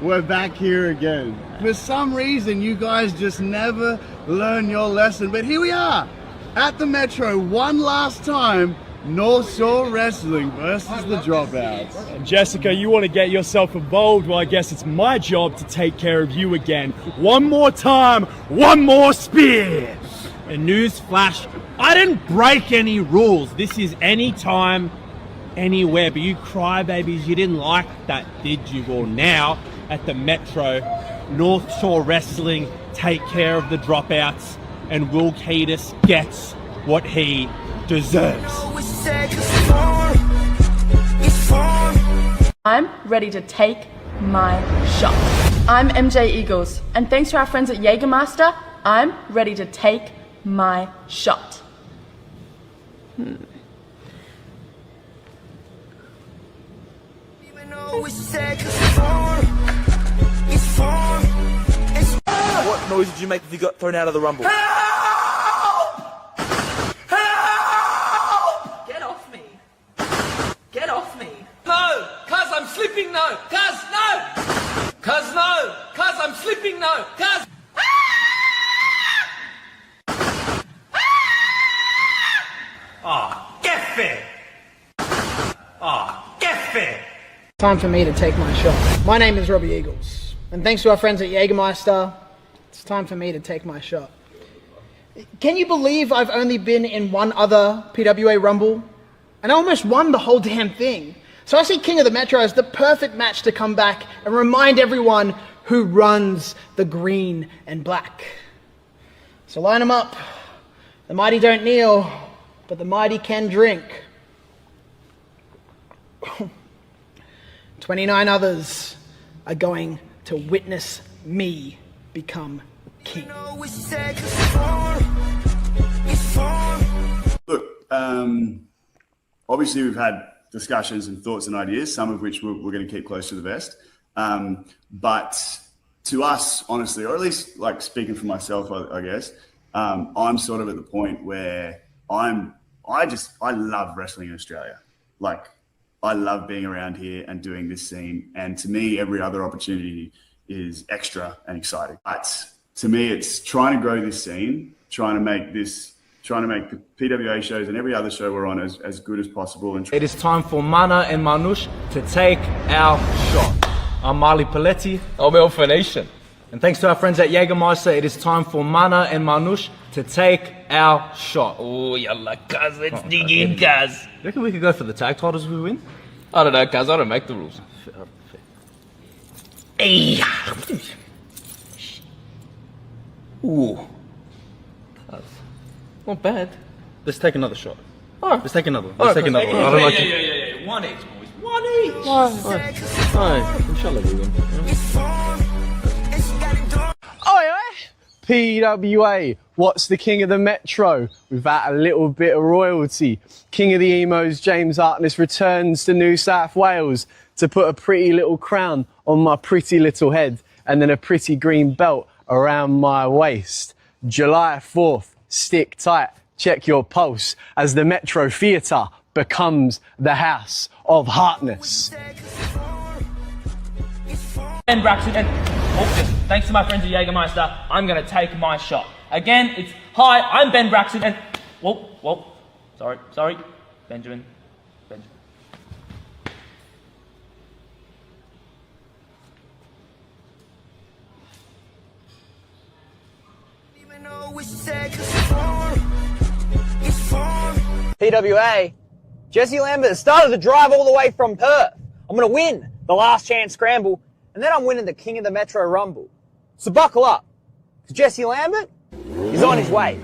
we're back here again? For some reason, you guys just never learn your lesson, but here we are at the Metro one last time. North Shore Wrestling versus the Dropouts. Jessica, you want to get yourself involved? Well, I guess it's my job to take care of you again. One more time, one more spear. And news flash, I didn't break any rules. This is anytime, anywhere. But you crybabies, you didn't like that, did you? Well, now at the Metro, North Shore Wrestling take care of the Dropouts, and Will Keatis gets what he deserves. I'm ready to take my shot. I'm MJ Eagles, and thanks to our friends at Jägermeister, I'm ready to take my shot. What noise did you make if you got thrown out of the Rumble? Get off me. No, cuz I'm slipping, no. Cuz, no. Cuz, no. Cuz I'm slipping, no. Cuz. Oh, get fair. Oh, get fair. Time for me to take my shot. My name is Robbie Eagles, and thanks to our friends at Jägermeister, it's time for me to take my shot. Can you believe I've only been in one other PWA Rumble? And I almost won the whole damn thing. So I see King of the Metro as the perfect match to come back and remind everyone who runs the green and black. So line them up. The mighty don't kneel, but the mighty can drink. 29 others are going to witness me become king. Look, obviously we've had discussions and thoughts and ideas, some of which we're going to keep close to the vest. But to us, honestly, or at least like speaking for myself, I guess, I'm sort of at the point where I love wrestling in Australia. Like, I love being around here and doing this scene. And to me, every other opportunity is extra and exciting. But to me, it's trying to grow this scene, trying to make the PWA shows and every other show we're on as good as possible. And it is time for Mana and Manush to take our shot. I'm Marley Paletti. I'm El Phoenician. And thanks to our friends at Jägermeister, it is time for Mana and Manush to take our shot. Oh, yalla, cuz, let's dig in, cuz. You reckon we could go for the tag titles if we win? I don't know, cuz, I don't make the rules. Hey. Ooh. Not bad. Let's take another shot. Alright. Let's take another one. Let's take another one. I don't like it. Yeah. One each, boys. One each. Alright. Inshallah we win. Oi, PWA, what's the king of the Metro without a little bit of royalty? King of the Emos, James Harkness, returns to New South Wales to put a pretty little crown on my pretty little head and then a pretty green belt around my waist. July 4th, stick tight, check your pulse as the Metro Theatre becomes the House of Harkness. Ben Braxton, and thanks to my friends at Jägermeister, I'm going to take my shot. Again, it's, hi, I'm Ben Braxton, and, whoa, sorry, Benjamin. PWA, Jesse Lambert has started the drive all the way from Perth. I'm going to win the last chance scramble, and then I'm winning the King of the Metro Rumble. So buckle up, because Jesse Lambert is on his way.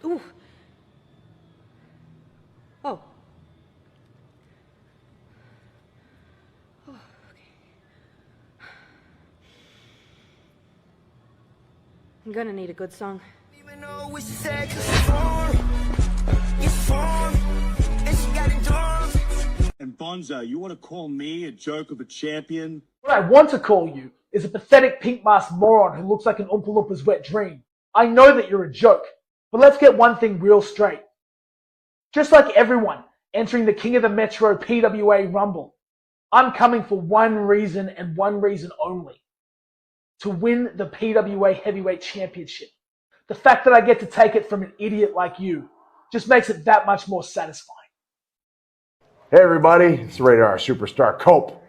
Ooh. Oh. Oh, okay. I'm gonna need a good song. And Bonzo, you want to call me a joke of a champion? What I want to call you is a pathetic pink mask moron who looks like an Oompa Loompa's wet dream. I know that you're a joke, but let's get one thing real straight. Just like everyone entering the King of the Metro PWA Rumble, I'm coming for one reason and one reason only. To win the PWA Heavyweight Championship. The fact that I get to take it from an idiot like you just makes it that much more satisfying. Hey everybody, it's the Radar Superstar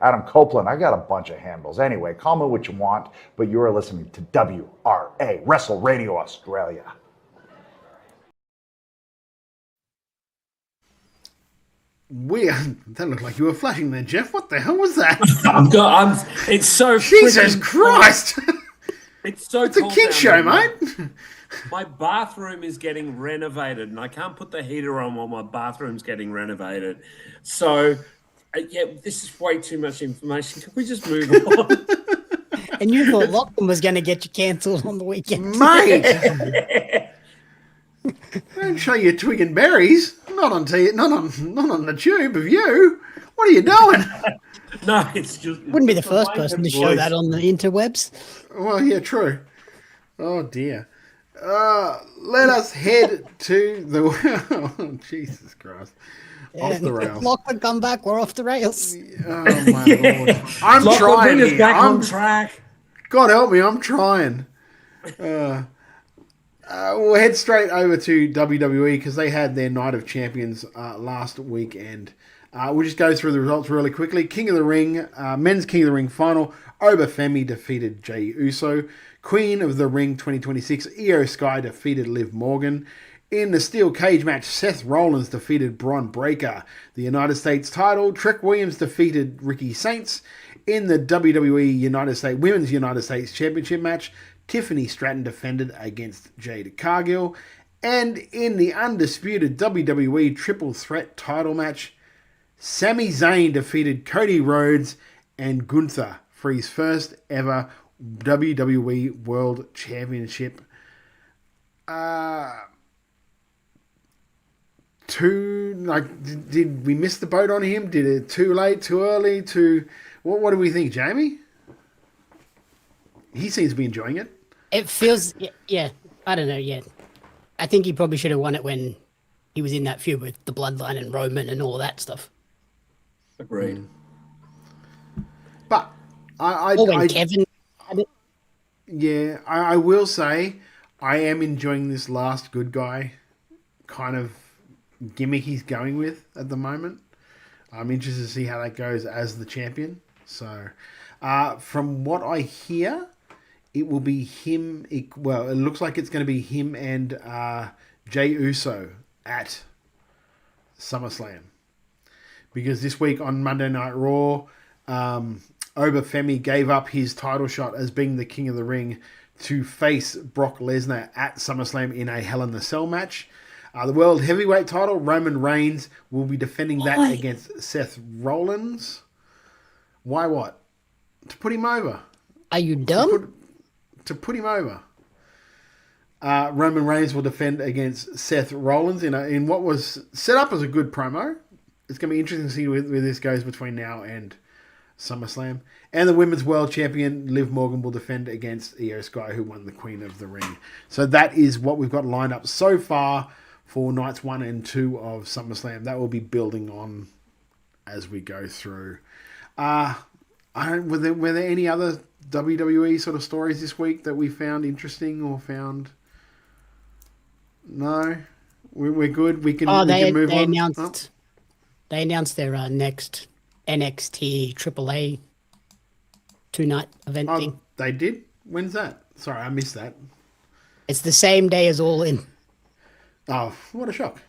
Adam Copeland. I got a bunch of handles. Anyway, call me what you want, but you are listening to WRA, Wrestle Radio Australia. That looked like you were flashing there, Jeff. What the hell was that? It's so Jesus Christ! It's so It's a cold kid down show, there. mate. My bathroom is getting renovated, and I can't put the heater on while my bathroom's getting renovated. So, yeah, this is way too much information. Can we just move on? And you thought Lachlan was going to get you cancelled on the weekend. Mate! Don't show your twig and berries. Not on the tube of you. What are you doing? No, it's just... Wouldn't be the first person to show that on the interwebs. Well, yeah, true. Oh, dear. Let us head to the... Oh, Jesus Christ. Off the rails. Lachlan, come back. We're off the rails. Oh, my Lord. I'm Lachlan, trying bring us here. back on track. God help me, I'm trying. We'll head straight over to WWE because they had their Night of Champions last weekend. We'll just go through the results really quickly. King of the Ring, Men's King of the Ring final. Obafemi defeated Jey Uso. Queen of the Ring 2026, Io Sky defeated Liv Morgan. In the steel cage match, Seth Rollins defeated Bron Breakker. The United States title, Trick Williams defeated Ricky Saints. In the WWE Women's United States Championship match, Tiffany Stratton defended against Jade Cargill. And in the undisputed WWE Triple Threat title match, Sami Zayn defeated Cody Rhodes and Gunther for his first ever WWE World Championship. Did we miss the boat on him? Did it too late, too early? What do we think, Jamie? He seems to be enjoying it. It feels, yeah, I don't know, yeah. I think he probably should have won it when he was in that feud with the Bloodline and Roman and all that stuff. Agreed. But I Kevin had it. Yeah, I will say I am enjoying this last good guy kind of gimmick he's going with at the moment. I'm interested to see how that goes as the champion. So, from what I hear, it will be him. It looks like it's going to be him and Jey Uso at SummerSlam. Because this week on Monday Night Raw, Obafemi gave up his title shot as being the King of the Ring to face Brock Lesnar at SummerSlam in a Hell in a Cell match. The World Heavyweight title, Roman Reigns will be defending that against Seth Rollins. Why what? To put him over. Are you dumb? To put him over. Roman Reigns will defend against Seth Rollins in what was set up as a good promo. It's going to be interesting to see where this goes between now and SummerSlam. And the Women's World Champion, Liv Morgan, will defend against Io Sky, who won the Queen of the Ring. So that is what we've got lined up so far for nights 1 and 2 of SummerSlam. That will be building on as we go through. Were there any other WWE sort of stories this week that we found interesting or found? No, we're good. We can move on. They announced their next NXT AAA 2-night event thing. They did? When's that? Sorry, I missed that. It's the same day as All In. Oh, what a shock!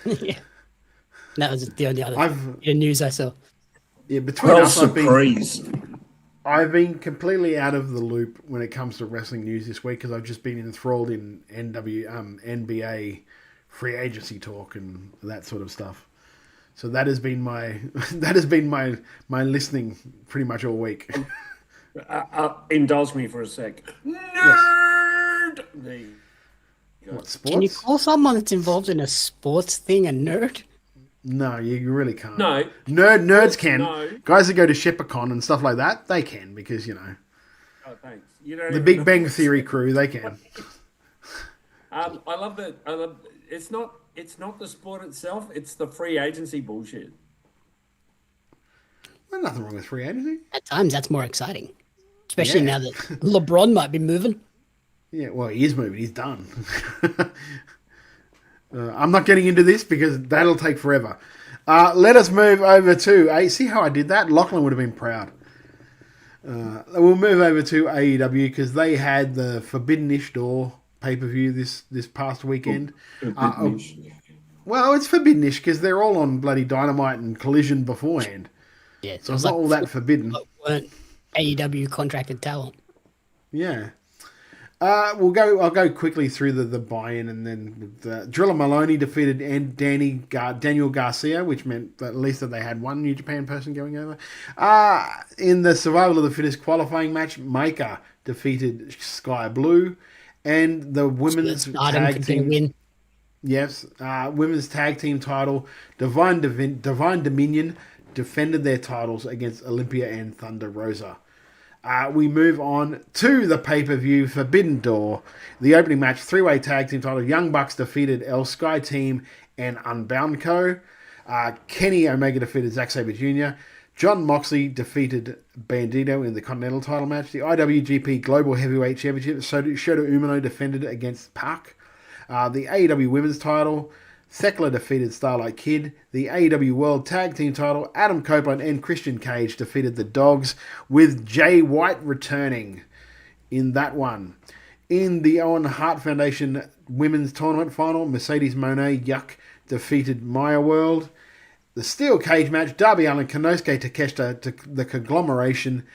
Yeah, that was the only other news I saw. Yeah, between us, I've been completely out of the loop when it comes to wrestling news this week because I've just been enthralled in NBA free agency talk and that sort of stuff. So that has been my listening pretty much all week. Indulge me for a sec. Nerd. Yes. What, sports? Can you call someone that's involved in a sports thing a nerd? No, you really can't. No. Nerds can. No. Guys that go to ShepperCon and stuff like that, they can because, Oh, thanks. the Big Bang Theory crew, they can. I love that. It's not the sport itself, it's the free agency bullshit. There's nothing wrong with free agency. At times, that's more exciting. Especially now that LeBron might be moving. Yeah, well, he is moving. He's done. I'm not getting into this because that'll take forever. Let us move over to... see how I did that? Lachlan would have been proud. We'll move over to AEW because they had the Forbidden-ish Door pay-per-view this past weekend. Well, it's Forbidden-ish because they're all on bloody Dynamite and Collision beforehand. Yeah, so it's not all that forbidden. Weren't AEW contracted talent. Yeah. I'll go quickly through the buy-in, and then Drilla Maloney defeated Daniel Garcia, which meant that at least that they had one New Japan person going over. In the Survival of the Fittest qualifying match, Maker defeated Sky Blue, and the women's tag team win. Yes, women's tag team title, Divine Dominion defended their titles against Olympia and Thunder Rosa. We move on to the pay-per-view Forbidden Door. The opening match, three-way tag team title. Young Bucks defeated El Sky Team and Unbound Co. Kenny Omega defeated Zack Sabre Jr. John Moxley defeated Bandito in the Continental title match. The IWGP Global Heavyweight Championship, Shota Umino defended against Pac. The AEW Women's title, Thekla defeated Starlight Kid. The AEW World Tag Team title, Adam Copeland and Christian Cage defeated the Dogs, with Jay White returning in that one. In the Owen Hart Foundation Women's Tournament final, Mercedes Moné Yuck defeated Maya World. The Steel Cage match, Darby Allin, Konosuke Takeshita, the Conglomeration,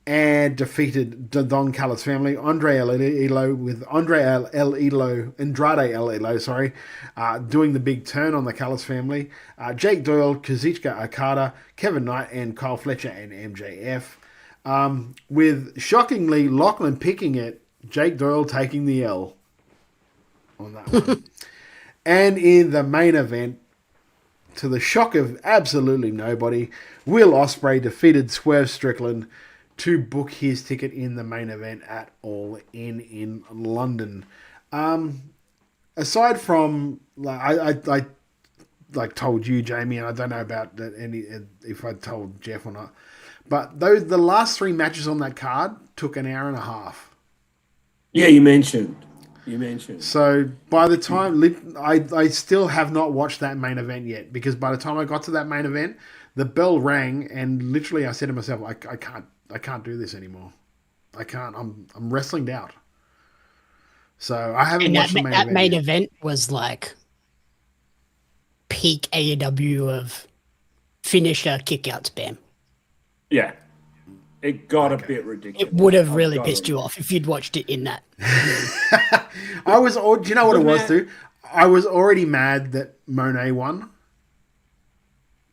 and defeated Don Callis family. Andrade El Idolo, doing the big turn on the Callis family. Jake Doyle, Kazuchika Okada, Kevin Knight, and Kyle Fletcher and MJF. With shockingly Lachlan picking it, Jake Doyle taking the L on that one. And in the main event, to the shock of absolutely nobody, Will Ospreay defeated Swerve Strickland to book his ticket in the main event at All in London. Aside from, I told you, Jamie, and I don't know about if I told Jeff or not, but the last three matches on that card took an hour and a half. Yeah, you mentioned. So by the time I still have not watched that main event yet, because by the time I got to that main event, the bell rang and literally I said to myself, I can't do this anymore. I can't. I'm wrestlinged out. So I haven't watched the main event. That main event was like peak AEW of finisher kick out spam. Yeah. It got a bit ridiculous. It would have really pissed you off if you'd watched it in that. Do you know what it was, too? I was already mad that Monet won.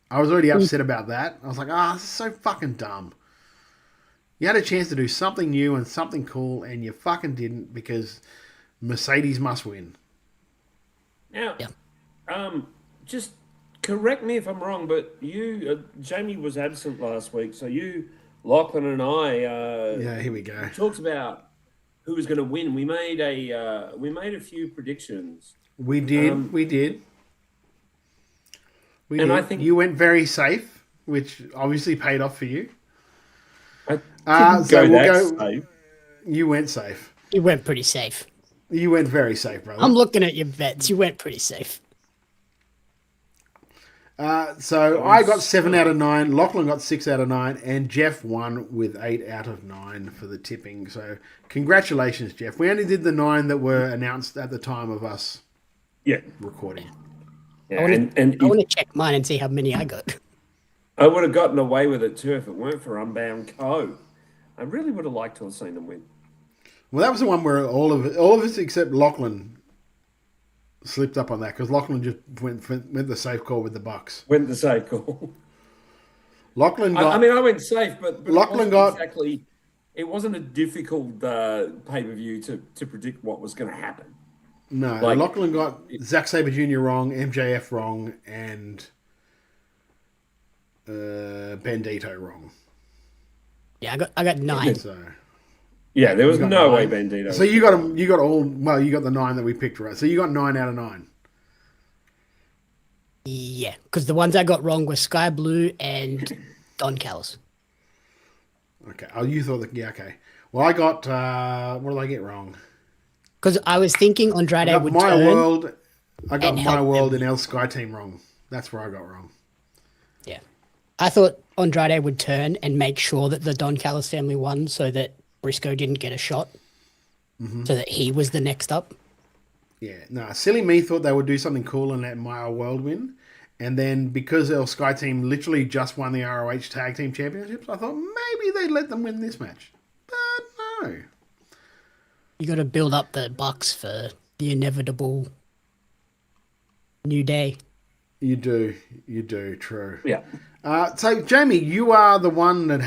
I was already upset about that. I was like, this is so fucking dumb. You had a chance to do something new and something cool, and you fucking didn't because Mercedes must win. Now, just correct me if I'm wrong, but you, Jamie was absent last week, so you, Lachlan and I, here we go. Talked about who was going to win. We made a few predictions. We did. We did. I think you went very safe, which obviously paid off for you. Safe. You went safe. You went pretty safe. You went very safe, brother. I'm looking at your bets. You went pretty safe. So I got 7 out of 9. Lachlan got 6 out of 9, and Jeff won with 8 out of 9 for the tipping. So congratulations, Jeff. We only did the 9 that were announced at the time of us recording. Yeah, I want to check mine and see how many I got. I would have gotten away with it too if it weren't for Unbound Co. I really would have liked to have seen them win. Well, that was the one where all of us except Lachlan slipped up on that because Lachlan just went the safe call with the Bucks. Went the safe call. Lachlan got. I were safe, but Lachlan got exactly. It wasn't a difficult pay-per-view to predict what was going to happen. No, Lachlan got Zack Sabre Jr. wrong, MJF wrong, and Bandito wrong. Yeah, I got 9. So, yeah, there was no way Bandito. So you got the 9 that we picked right. So you got 9 out of 9. Yeah, because the ones I got wrong were Sky Blue and Don Callis. Okay. Oh, you thought that? Yeah. Okay. Well, I got. What did I get wrong? Because I was thinking Andrade would My turn. World. I got and My help World them. and El Sky Team wrong. That's where I got wrong. Yeah, I thought Andrade would turn and make sure that the Don Callis family won, so that Briscoe didn't get a shot, so that he was the next up. Yeah. No, silly me thought they would do something cool and let My World win. And then because El Sky Team literally just won the ROH Tag Team Championships, I thought maybe they'd let them win this match. But no. You got to build up the Bucks for the inevitable new day. You do, true. Yeah. So Jamie, you are the one that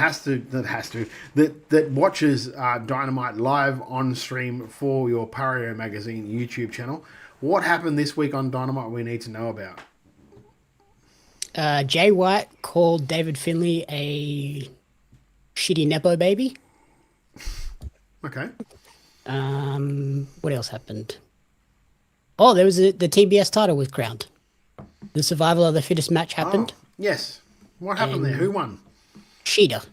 watches Dynamite live on stream for your Pario Magazine YouTube channel. What happened this week on Dynamite we need to know about? Jay White called David Finlay a shitty Nepo baby. Okay. What else happened? Oh, there was the TBS title was crowned. The survival of the fittest match happened. Oh, yes. What happened there? Who won? Shida.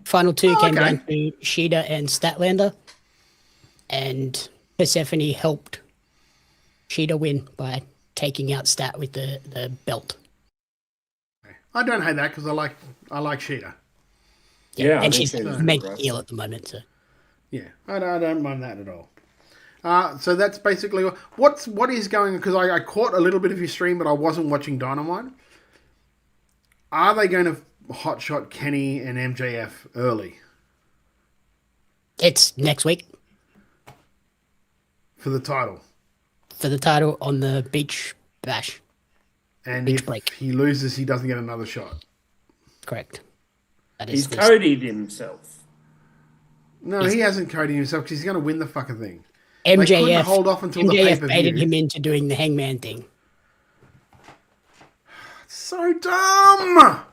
Final 2 came okay. down to Shida and Statlander. And Persephone helped Shida win by taking out Stat with the belt. I don't hate that because I like Shida. Yeah, and she's made heel at the moment. So. Yeah, I don't mind that at all. So that's basically what is going on, because I caught a little bit of your stream, but I wasn't watching Dynamite. Are they going to hotshot Kenny and MJF early? It's next week. For the title? For the title on the Beach Bash. And if he loses, he doesn't get another shot? Correct. He's Cody'd himself. No, he hasn't Cody'd himself because he's going to win the fucking thing. MJF, hold off until the MJF pay-per-view. baited him into doing the Hangman thing. So dumb!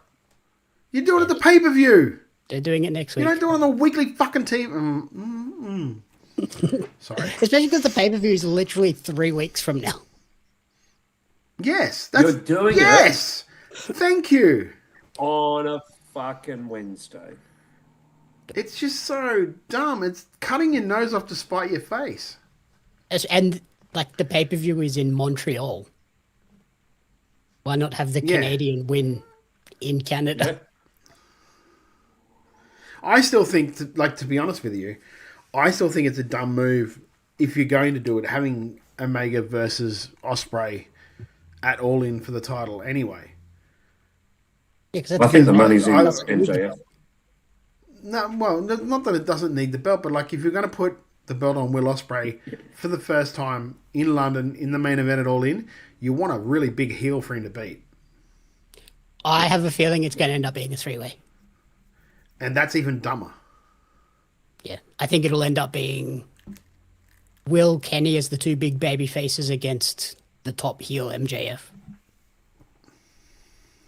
You do it at the pay-per-view. They're doing it next week. You don't do it on the weekly fucking TV. Sorry. Especially because the pay-per-view is literally 3 weeks from now. Yes. That's, You're doing yes! Thank you. On a fucking Wednesday. It's just so dumb. It's cutting your nose off to spite your face. And, like, the pay-per-view is in Montreal. Why not have the Canadian win in Canada? I still think, to be honest with you, I still think it's a dumb move if you're going to do it, having Omega versus Ospreay at All In for the title anyway. Yeah, I think the money's in MJF. No, well, not that it doesn't need the belt, but like if you're going to put the belt on Will Ospreay for the first time in London in the main event at All In, you want a really big heel for him to beat. I have a feeling it's going to end up being a 3-way. And that's even dumber. Yeah, I think it'll end up being Will, Kenny as the two big baby faces against the top heel MJF.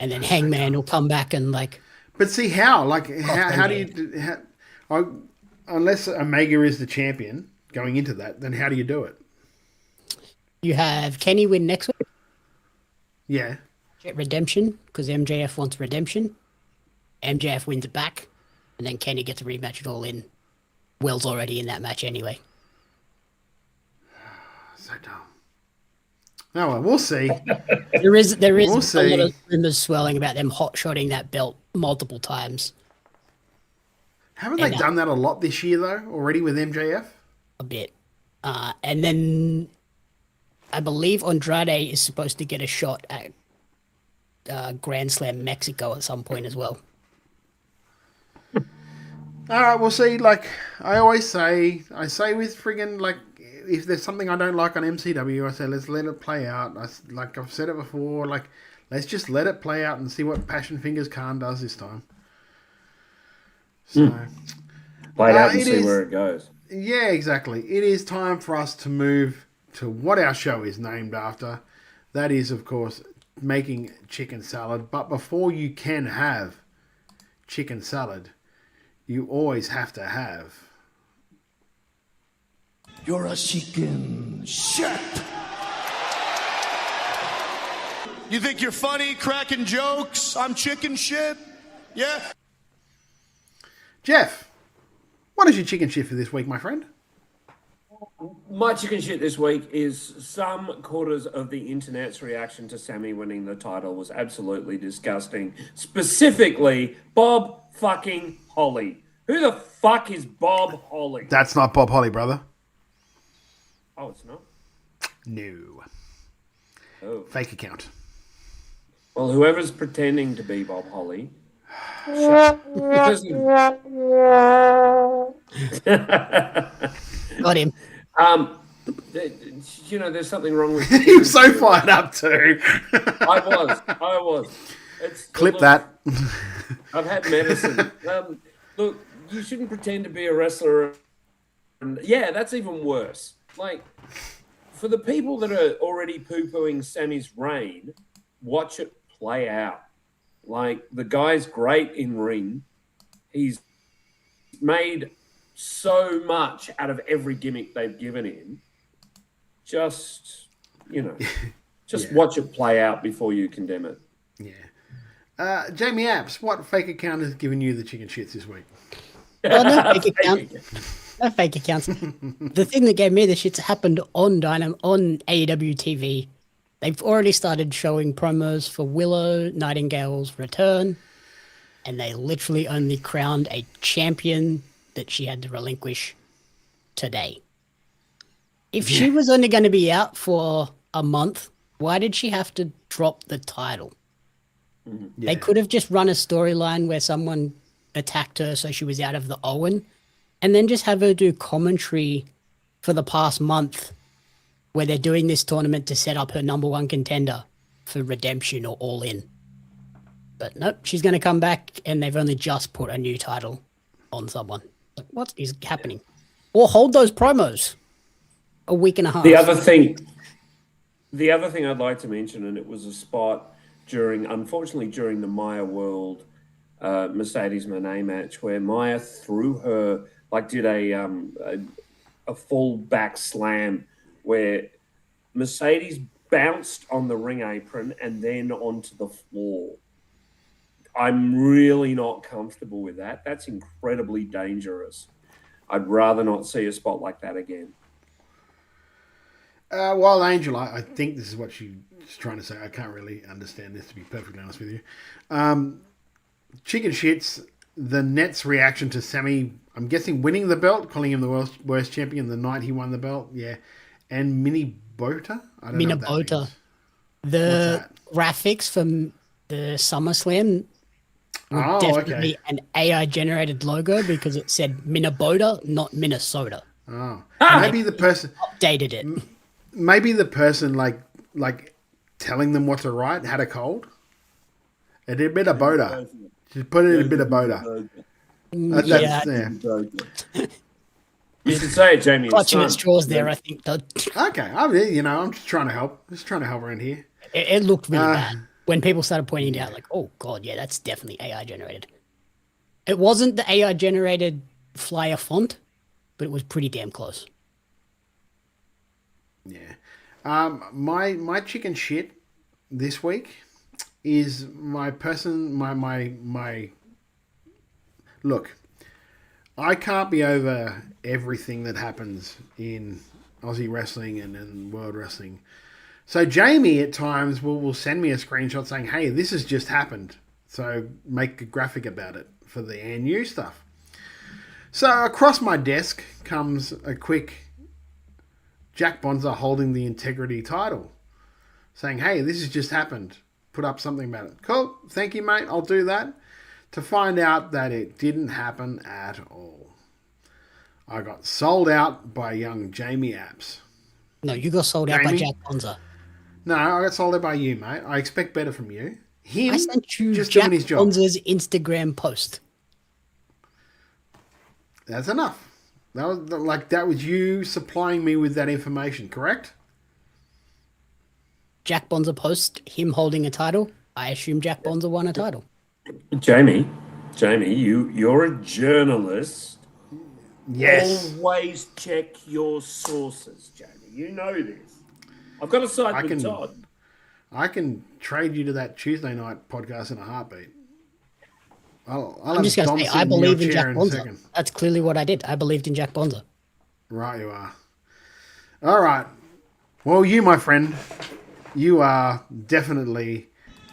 And then Hangman will come back and like... But see how? Like, how do you... unless Omega is the champion going into that, then how do you do it? You have Kenny win next week. Yeah. Get redemption, because MJF wants redemption. MJF wins it back. And then Kenny gets a rematch at All In. Will's already in that match anyway. So dumb. Oh, well, we'll see. There is We'll a see. lot of rumors swirling about them hot-shotting that belt multiple times. Haven't they done that a lot this year, though, already with MJF? A bit. And then I believe Andrade is supposed to get a shot at Grand Slam Mexico at some point as well. All right, we'll see. Like I always say, with friggin' like, if there's something I don't like on MCW, I say let's let it play out. Like I've said it before, like let's just let it play out and see what Passion Fingers Khan does this time. So play it out and see where it goes. Yeah, exactly. It is time for us to move to what our show is named after. That is, of course, making chicken salad. But before you can have chicken salad, you always have to have... You're a chicken shit. You think you're funny, cracking jokes? I'm chicken shit. Yeah. Jeff, what is your chicken shit for this week, my friend? My chicken shit this week is some quarters of the internet's reaction to Sammy winning the title was absolutely disgusting. Specifically, Bob fucking Holly. Who the fuck is Bob Holly? That's not Bob Holly, brother. Oh, it's not? No. Oh. Fake account. Well, whoever's pretending to be Bob Holly... Got him. You know, there's something wrong with... He was so fired up too. I was. Clip that. I've had medicine. Look, you shouldn't pretend to be a wrestler. And yeah, that's even worse. Like, for the people that are already poo-pooing Sammy's reign, watch it play out. Like, the guy's great in ring. He's made so much out of every gimmick they've given him. Just, watch it play out before you condemn it. Yeah. Jamie Apps, what fake account has given you the chicken shits this week? Well, no fake account. No fake accounts. The thing that gave me the shits happened on AEW TV. They've already started showing promos for Willow Nightingale's return, and they literally only crowned a champion that she had to relinquish today. If she was only going to be out for a month, why did she have to drop the title? They could have just run a storyline where someone attacked her so she was out of the Owen, and then just have her do commentary for the past month where they're doing this tournament to set up her number one contender for redemption or All In. But nope, she's going to come back and they've only just put a new title on someone. Like, what is happening? Or hold those promos a week and a half. The other thing I'd like to mention, and it was a spot unfortunately during the Maya World Mercedes Moné match where Maya threw her, did a full back slam where Mercedes bounced on the ring apron and then onto the floor. I'm really not comfortable with that. That's incredibly dangerous. I'd rather not see a spot like that again. Wild Angel, I think this is what she's trying to say. I can't really understand this, to be perfectly honest with you. Chicken shits, the Net's reaction to Sammy, I'm guessing winning the belt, calling him the worst champion the night he won the belt. Yeah. And Mini Bota? I don't know what that Bota. means. The graphics from the SummerSlam were definitely an AI-generated logo because it said Minnesota, not Minnesota. Oh, maybe the person updated it. Maybe the person like telling them what to write had a cold. A bit of Boda. Just put in a bit of Boda. You should say it, Jamie. Clutching at straws there, I think. Okay, I'm just trying to help. Just trying to help around here. It looked really bad when people started pointing it out. Like, oh god, yeah, that's definitely AI generated. It wasn't the AI generated flyer font, but it was pretty damn close. Yeah. My chicken shit this week is my look. I can't be over everything that happens in Aussie wrestling and in world wrestling. So Jamie at times will send me a screenshot saying, hey, this has just happened. So make a graphic about it for the ANU stuff. So across my desk comes a quick Jack Bonza holding the integrity title saying, hey, this has just happened. Put up something about it. Cool. Thank you, mate. I'll do that. To find out that it didn't happen at all. I got sold out by young Jamie Apps. No, you got sold out by Jack Bonza. No, I got sold out by you, mate. I expect better from you. Him I sent you just Jack doing his job. Bonza's Instagram post. That's enough. That was you supplying me with that information, correct? Jack Bonza post, him holding a title. I assume Jack Bonza won a title. Jamie, you're a journalist. Yes. Always check your sources, Jamie. You know this. I've got to side with Todd. I can trade you to that Tuesday night podcast in a heartbeat. I'm just going to say, I believe in Jack Bonza. That's clearly what I did. I believed in Jack Bonza. Right, you are. All right. Well, you, my friend, you are definitely...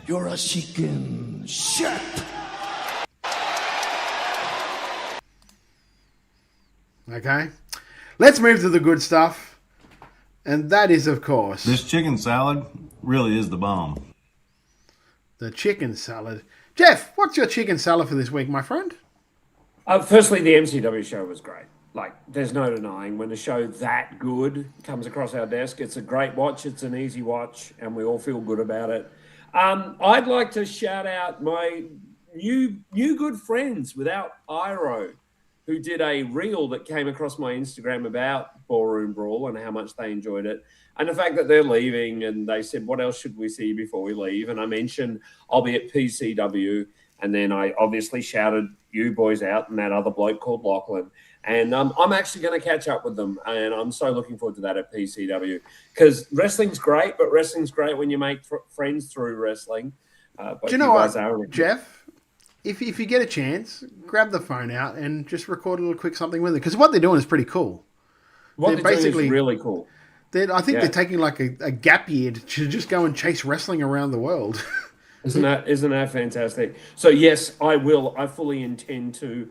You're a chicken shit. Okay. Let's move to the good stuff. And that is, of course... This chicken salad really is the bomb. The chicken salad. Jeff, what's your chicken salad for this week, my friend? Firstly, the MCW show was great. Like, there's no denying when a show that good comes across our desk, it's a great watch, it's an easy watch, and we all feel good about it. I'd like to shout out my new good friends without Iro, who did a reel that came across my Instagram about Ballroom Brawl and how much they enjoyed it. And the fact that they're leaving, and they said, what else should we see before we leave? And I mentioned I'll be at PCW. And then I obviously shouted you boys out and that other bloke called Lachlan. And I'm actually going to catch up with them. And I'm so looking forward to that at PCW. Because wrestling's great, but wrestling's great when you make friends through wrestling. Do you know what, Jeff? If you get a chance, grab the phone out and just record a little quick something with it. Because what they're doing is pretty cool. What they're doing is really cool. I think they're taking like a gap year to just go and chase wrestling around the world. Isn't that fantastic? So yes, I will. I fully intend to.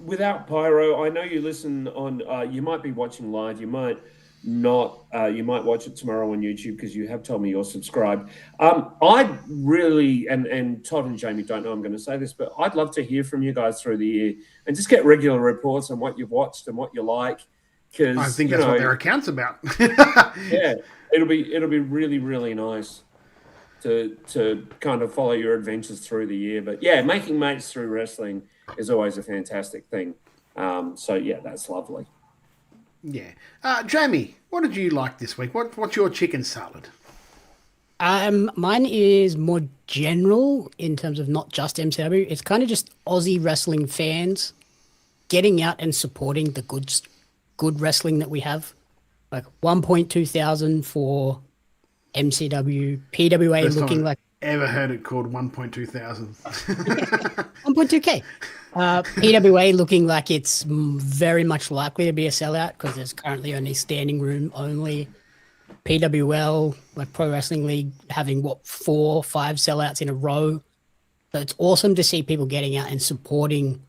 Without Pyro, I know you listen on. You might be watching live. You might not. You might watch it tomorrow on YouTube because you have told me you're subscribed. I'd really and Todd and Jamie don't know I'm going to say this, but I'd love to hear from you guys through the year and just get regular reports on what you've watched and what you like. Because I think that's what their account's about. Yeah, it'll be really, really nice to kind of follow your adventures through the year. But yeah, making mates through wrestling is always a fantastic thing. So yeah, that's lovely. Yeah. Jamie, what did you like this week? What's your chicken salad? Mine is more general in terms of not just MCW. It's kind of just Aussie wrestling fans getting out and supporting the good wrestling that we have. Like 1.2 thousand for MCW, PWA First looking time like... ever heard it called 1.2 thousand. 1.2K. PWA looking like it's very much likely to be a sellout because there's currently only standing room only. PWL, like Pro Wrestling League, having 4 or 5 sellouts in a row. So it's awesome to see people getting out and supporting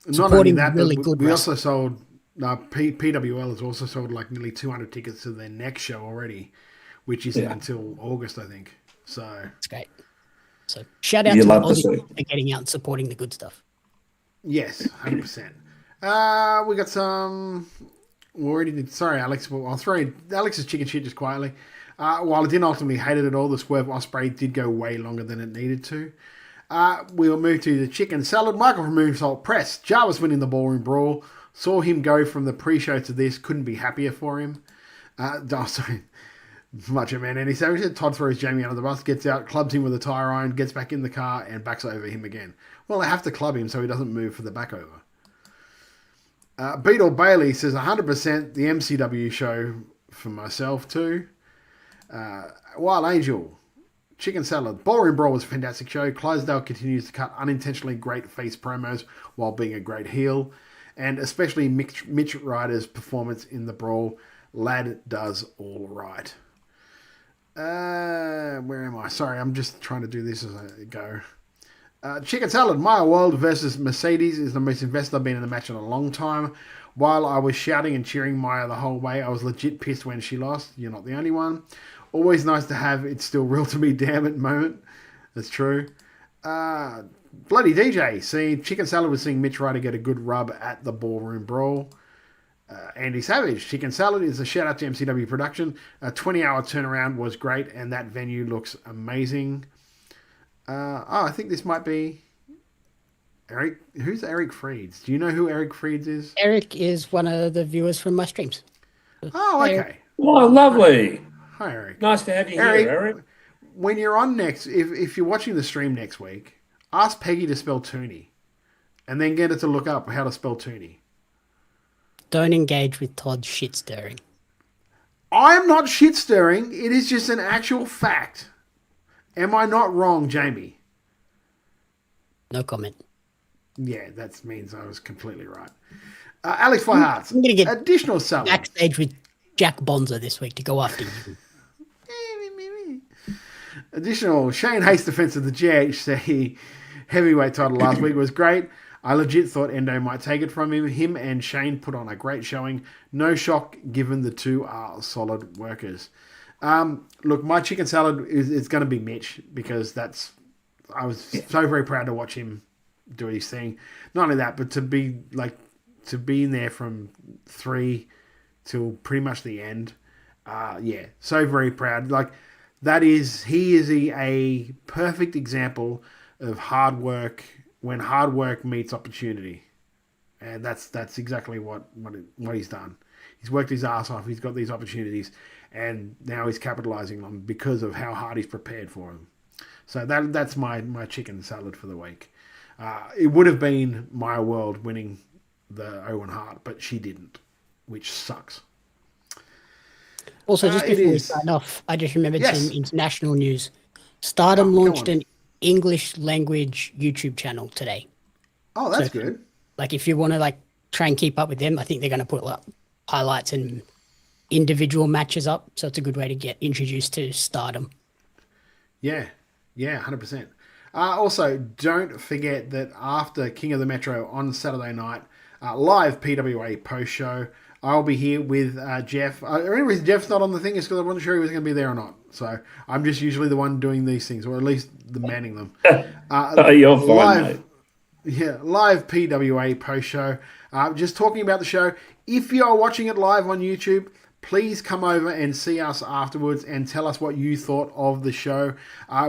Not only that, really but good we wrestling. also sold... PWL has also sold like nearly 200 tickets to their next show already, which isn't until August, I think. So it's great. So shout out to Aussie for getting out and supporting the good stuff. Yes, 100%. We got some already did. Sorry, Alex. Well, I'll throw Alex's chicken shit just quietly. While I didn't ultimately hate it at all, the Swerve Ospreay did go way longer than it needed to. We'll move to the chicken salad. Michael from Moonsault Press. Jarvis winning the Ballroom Brawl. Saw him go from the pre-show to this. Couldn't be happier for him. Sorry. Macho Man Andy Savage. Todd throws Jamie under the bus, gets out, clubs him with a tire iron, gets back in the car, and backs over him again. Well, they have to club him so he doesn't move for the back over. Beetle Bailey says 100% the MCW show for myself too. Wild Angel, Chicken Salad. Ballroom Brawl was a fantastic show. Clydesdale continues to cut unintentionally great face promos while being a great heel. And especially Mitch Ryder's performance in the Brawl. Lad does all right. Where am I? Sorry, I'm just trying to do this as I go. Chicken Salad. Maya World versus Mercedes is the most invested I've been in a match in a long time. While I was shouting and cheering Maya the whole way, I was legit pissed when she lost. You're not the only one. Always nice to have it's still real to me, damn it moment. That's true. Bloody DJ. See, Chicken Salad was seeing Mitch Ryder get a good rub at the Ballroom Brawl. Andy Savage. Chicken Salad is a shout out to MCW production. A 20-hour turnaround was great, and that venue looks amazing. I think this might be Eric. Who's Eric Freeds? Do you know who Eric Freeds is? Eric is one of the viewers from my streams. Oh, okay. Oh, lovely. Hi, Eric. Nice to have you Eric, here, Eric. When you're on next, if you're watching the stream next week, ask Peggy to spell Tooney, and then get her to look up how to spell Tooney. Don't engage with Todd's shit stirring. I'm not shit stirring. It is just an actual fact. Am I not wrong, Jamie? No comment. Yeah, that means I was completely right. Alex Flyharts. I'm going to get additional salad. Backstage with Jack Bonza this week to go after you. Additional Shane Hayes' defense of the GHC heavyweight title last week was great. I legit thought Endo might take it from him. Him and Shane put on a great showing. No shock given the two are solid workers. Look, my chicken salad is going to be Mitch because I was so very proud to watch him do his thing. Not only that, but to be in there from 3 till pretty much the end. So very proud. He is a perfect example of hard work when hard work meets opportunity. And that's exactly what he's done. He's worked his ass off. He's got these opportunities, and now he's capitalizing on them because of how hard he's prepared for them. So that's my chicken salad for the week. It would have been Maya World winning the Owen Hart, but she didn't, which sucks. Also, just before we sign off, I just remembered some international news. Stardom launched an English language YouTube channel today. Oh, that's good. If you want to try and keep up with them, I think they're going to put highlights and individual matches up. So it's a good way to get introduced to Stardom. Yeah, 100%. Also, don't forget that after King of the Metro on Saturday night, live PWA post show, I'll be here with Jeff. The only reason Jeff's not on the thing is because I wasn't sure he was going to be there or not. So I'm just usually the one doing these things, or at least the manning them. You're fine, mate. Yeah, live PWA post show. Just talking about the show. If you are watching it live on YouTube, please come over and see us afterwards and tell us what you thought of the show.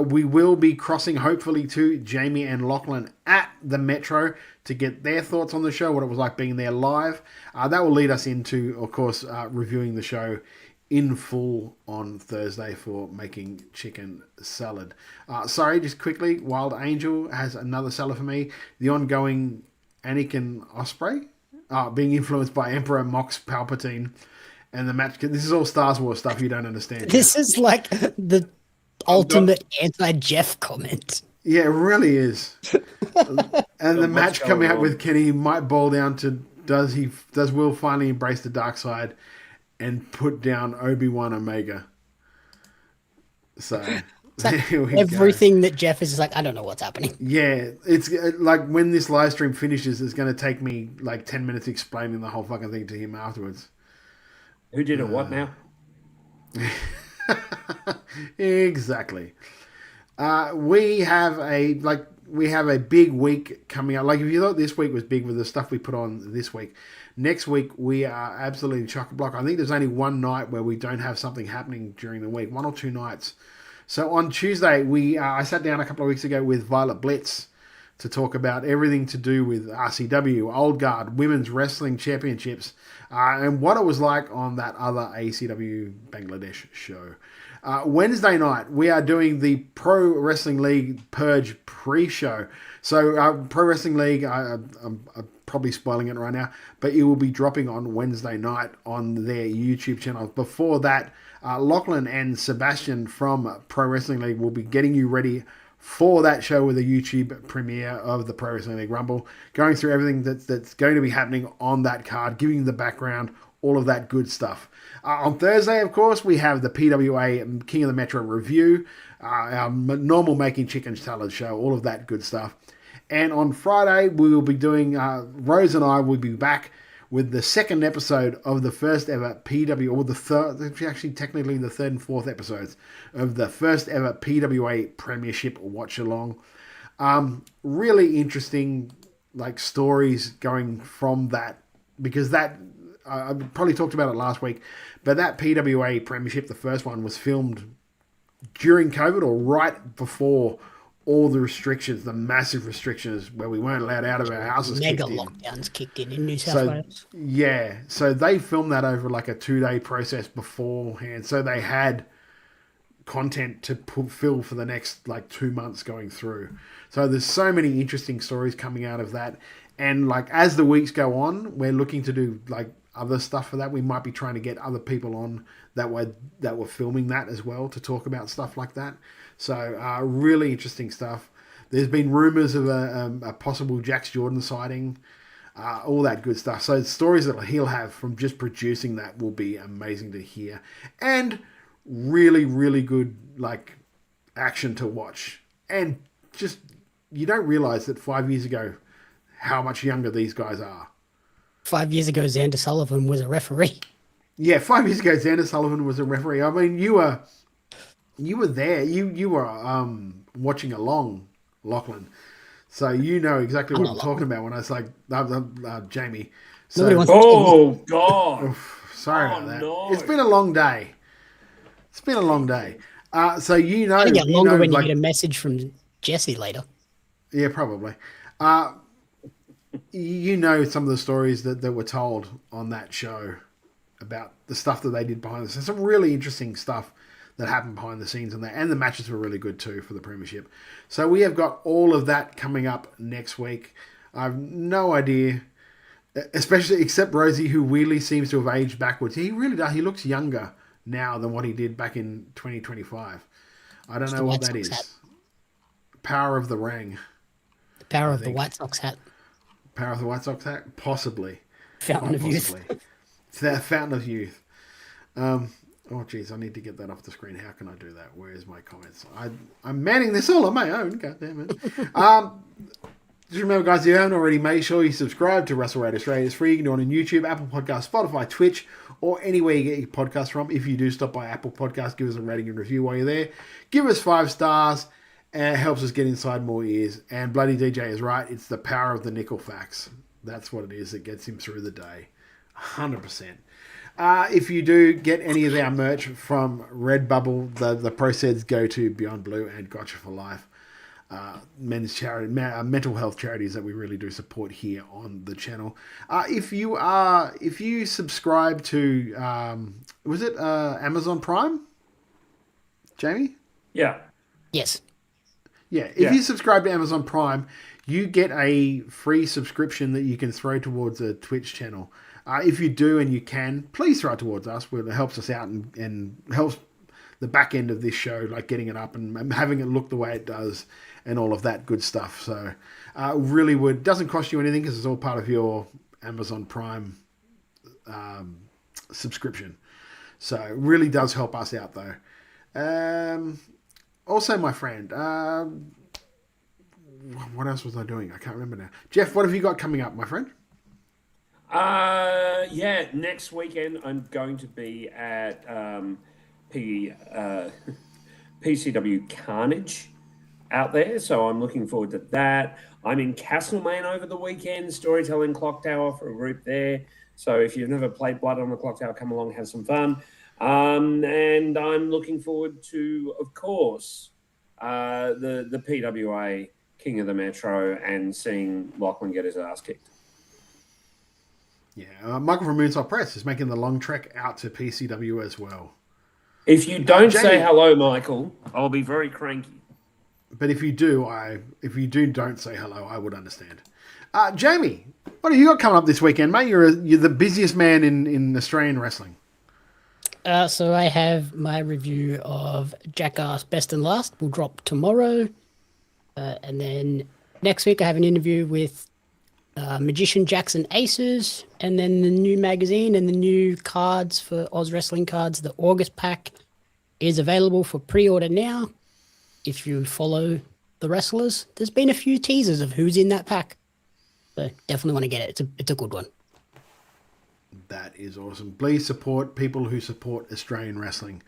We will be crossing, hopefully, to Jamie and Lachlan at the Metro to get their thoughts on the show, what it was like being there live. That will lead us into, of course, reviewing the show in full on Thursday for Making Chicken Salad. Sorry, just quickly, Wild Angel has another salad for me. The ongoing Anakin Osprey being influenced by Emperor Mox Palpatine. And the match, this is all Star Wars stuff you don't understand. This is the ultimate anti-Jeff comment. Yeah, it really is. And the match coming out with Kenny might boil down to does Will finally embrace the dark side and put down Obi-Wan Omega? So everything that Jeff is I don't know what's happening. Yeah, it's when this live stream finishes, it's going to take me 10 minutes explaining the whole fucking thing to him afterwards. Who did it what now? Exactly. We have we have a big week coming up. Like if you thought this week was big with the stuff we put on this week, next week we are absolutely chock-a-block. I think there's only one night where we don't have something happening during the week, 1 or 2 nights. So on Tuesday, I sat down a couple of weeks ago with Violet Blitz to talk about everything to do with RCW, Old Guard, Women's Wrestling Championships, and what it was like on that other ACW Bangladesh show. Wednesday night, we are doing the Pro Wrestling League Purge pre-show. So Pro Wrestling League, I'm probably spoiling it right now, but it will be dropping on Wednesday night on their YouTube channel. Before that, Lachlan and Sebastian from Pro Wrestling League will be getting you ready for that show with a YouTube premiere of the Pro Wrestling League Rumble, going through everything that's going to be happening on that card, giving you the background, all of that good stuff. On Thursday, of course, we have the PWA King of the Metro review, our normal Making Chicken Salad show, all of that good stuff. And on Friday, we will be doing, Rose and I will be back with the second episode of the first ever or the third, actually technically the third and fourth episodes of the first ever PWA Premiership Watch Along. Really interesting stories going from that, because that, I probably talked about it last week, but that PWA Premiership, the first one, was filmed during COVID or right before all the restrictions, the massive restrictions where we weren't allowed out of our houses. Mega lockdowns kicked in New South Wales. Yeah, so they filmed that over a 2-day process beforehand. So they had content to fill for the next 2 months going through. So there's so many interesting stories coming out of that. And as the weeks go on, we're looking to do other stuff for that. We might be trying to get other people on that were filming that as well to talk about stuff like that. So really interesting stuff. There's been rumors of a possible Jax Jordan sighting, all that good stuff. So stories that he'll have from just producing that will be amazing to hear, and really, really good action to watch. And just you don't realize that 5 years ago how much younger these guys are. 5 years ago, Xander Sullivan was a referee. Yeah, 5 years ago, Xander Sullivan was a referee. I mean, you were there. You were watching along, Lachlan. So you know exactly what I'm talking about when I was Jamie. So, God. Sorry about that. No. It's been a long day. So you know. It'll get longer when you get a message from Jesse later. Yeah, probably. You know some of the stories that were told on that show about the stuff that they did behind the scenes. Some really interesting stuff that happened behind the scenes on that. And the matches were really good too for the Premiership. So we have got all of that coming up next week. I have no idea, especially except Rosie, who weirdly seems to have aged backwards. He really does. He looks younger now than what he did back in 2025. I don't know what that is. Hat. Power of the Ring. The power of the White Sox hat. Power of the White Sox hat? Possibly. Fountain of Youth. It's that Fountain of Youth. Oh, geez, I need to get that off the screen. How can I do that? Where's my comments? I'm manning this all on my own. God damn it. Just remember, guys, if you haven't already, make sure you subscribe to Wrestle Radio Australia. It's free. You can do it on YouTube, Apple Podcasts, Spotify, Twitch, or anywhere you get your podcasts from. If you do stop by Apple Podcasts, give us a rating and review while you're there. Give us 5 stars. And it helps us get inside more ears. And Bloody DJ is right. It's the power of the nickel facts. That's what it is that gets him through the day. 100%. If you do get any of our merch from Redbubble, the proceeds go to Beyond Blue and Gotcha for Life. Men's charity, mental health charities that we really do support here on the channel. If you subscribe to, was it Amazon Prime? Jamie? Yeah. Yes. Yeah, if you subscribe to Amazon Prime, you get a free subscription that you can throw towards a Twitch channel. If you do and you can, please throw it towards us. It helps us out and helps the back end of this show, getting it up and having it look the way it does and all of that good stuff. So really doesn't cost you anything because it's all part of your Amazon Prime subscription. So it really does help us out though. Also, my friend, what else was I doing? I can't remember now. Jeff, what have you got coming up, my friend? Next weekend I'm going to be at PCW Carnage out there. So I'm looking forward to that. I'm in Castlemaine over the weekend, Storytelling Clock Tower for a group there. So if you've never played Blood on the Clock Tower, come along, have some fun. And I'm looking forward to, of course, the PWA King of the Metro and seeing Lachlan get his ass kicked. Yeah, Michael from Moonside Press is making the long trek out to PCW as well. If you don't Jamie, say hello, Michael, I'll be very cranky. But if you do, don't say hello, I would understand. Jamie, what have you got coming up this weekend, mate? You're the busiest man in Australian wrestling. So I have my review of Jackass Best and Last will drop tomorrow. And then next week I have an interview with Magician Jackson Aces, and then the new magazine and the new cards for Oz Wrestling Cards. The August pack is available for pre-order now. If you follow the wrestlers, there's been a few teasers of who's in that pack. So definitely want to get it. It's a good one. That is awesome. Please support people who support Australian wrestling.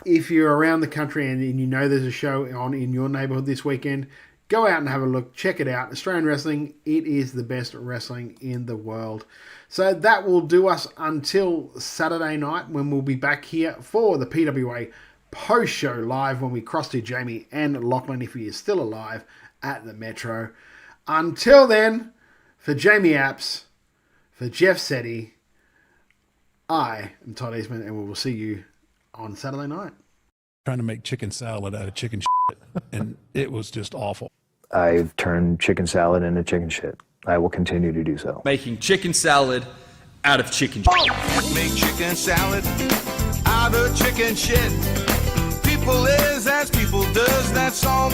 If you're around the country and you know there's a show on in your neighborhood this weekend, go out and have a look. Check it out. Australian wrestling, it is the best wrestling in the world. So that will do us until Saturday night when we'll be back here for the PWA post-show live when we cross to Jamie and Lachlan, if he is still alive, at the Metro. Until then, for Jamie Apps, for Jeff Setti, I am Todd Eastman, and we will see you on Saturday night. Trying to make chicken salad out of chicken shit, and it was just awful. I've turned chicken salad into chicken shit. I will continue to do so. Making chicken salad out of chicken shit. Make chicken salad out of chicken shit. People is as people does, that's all.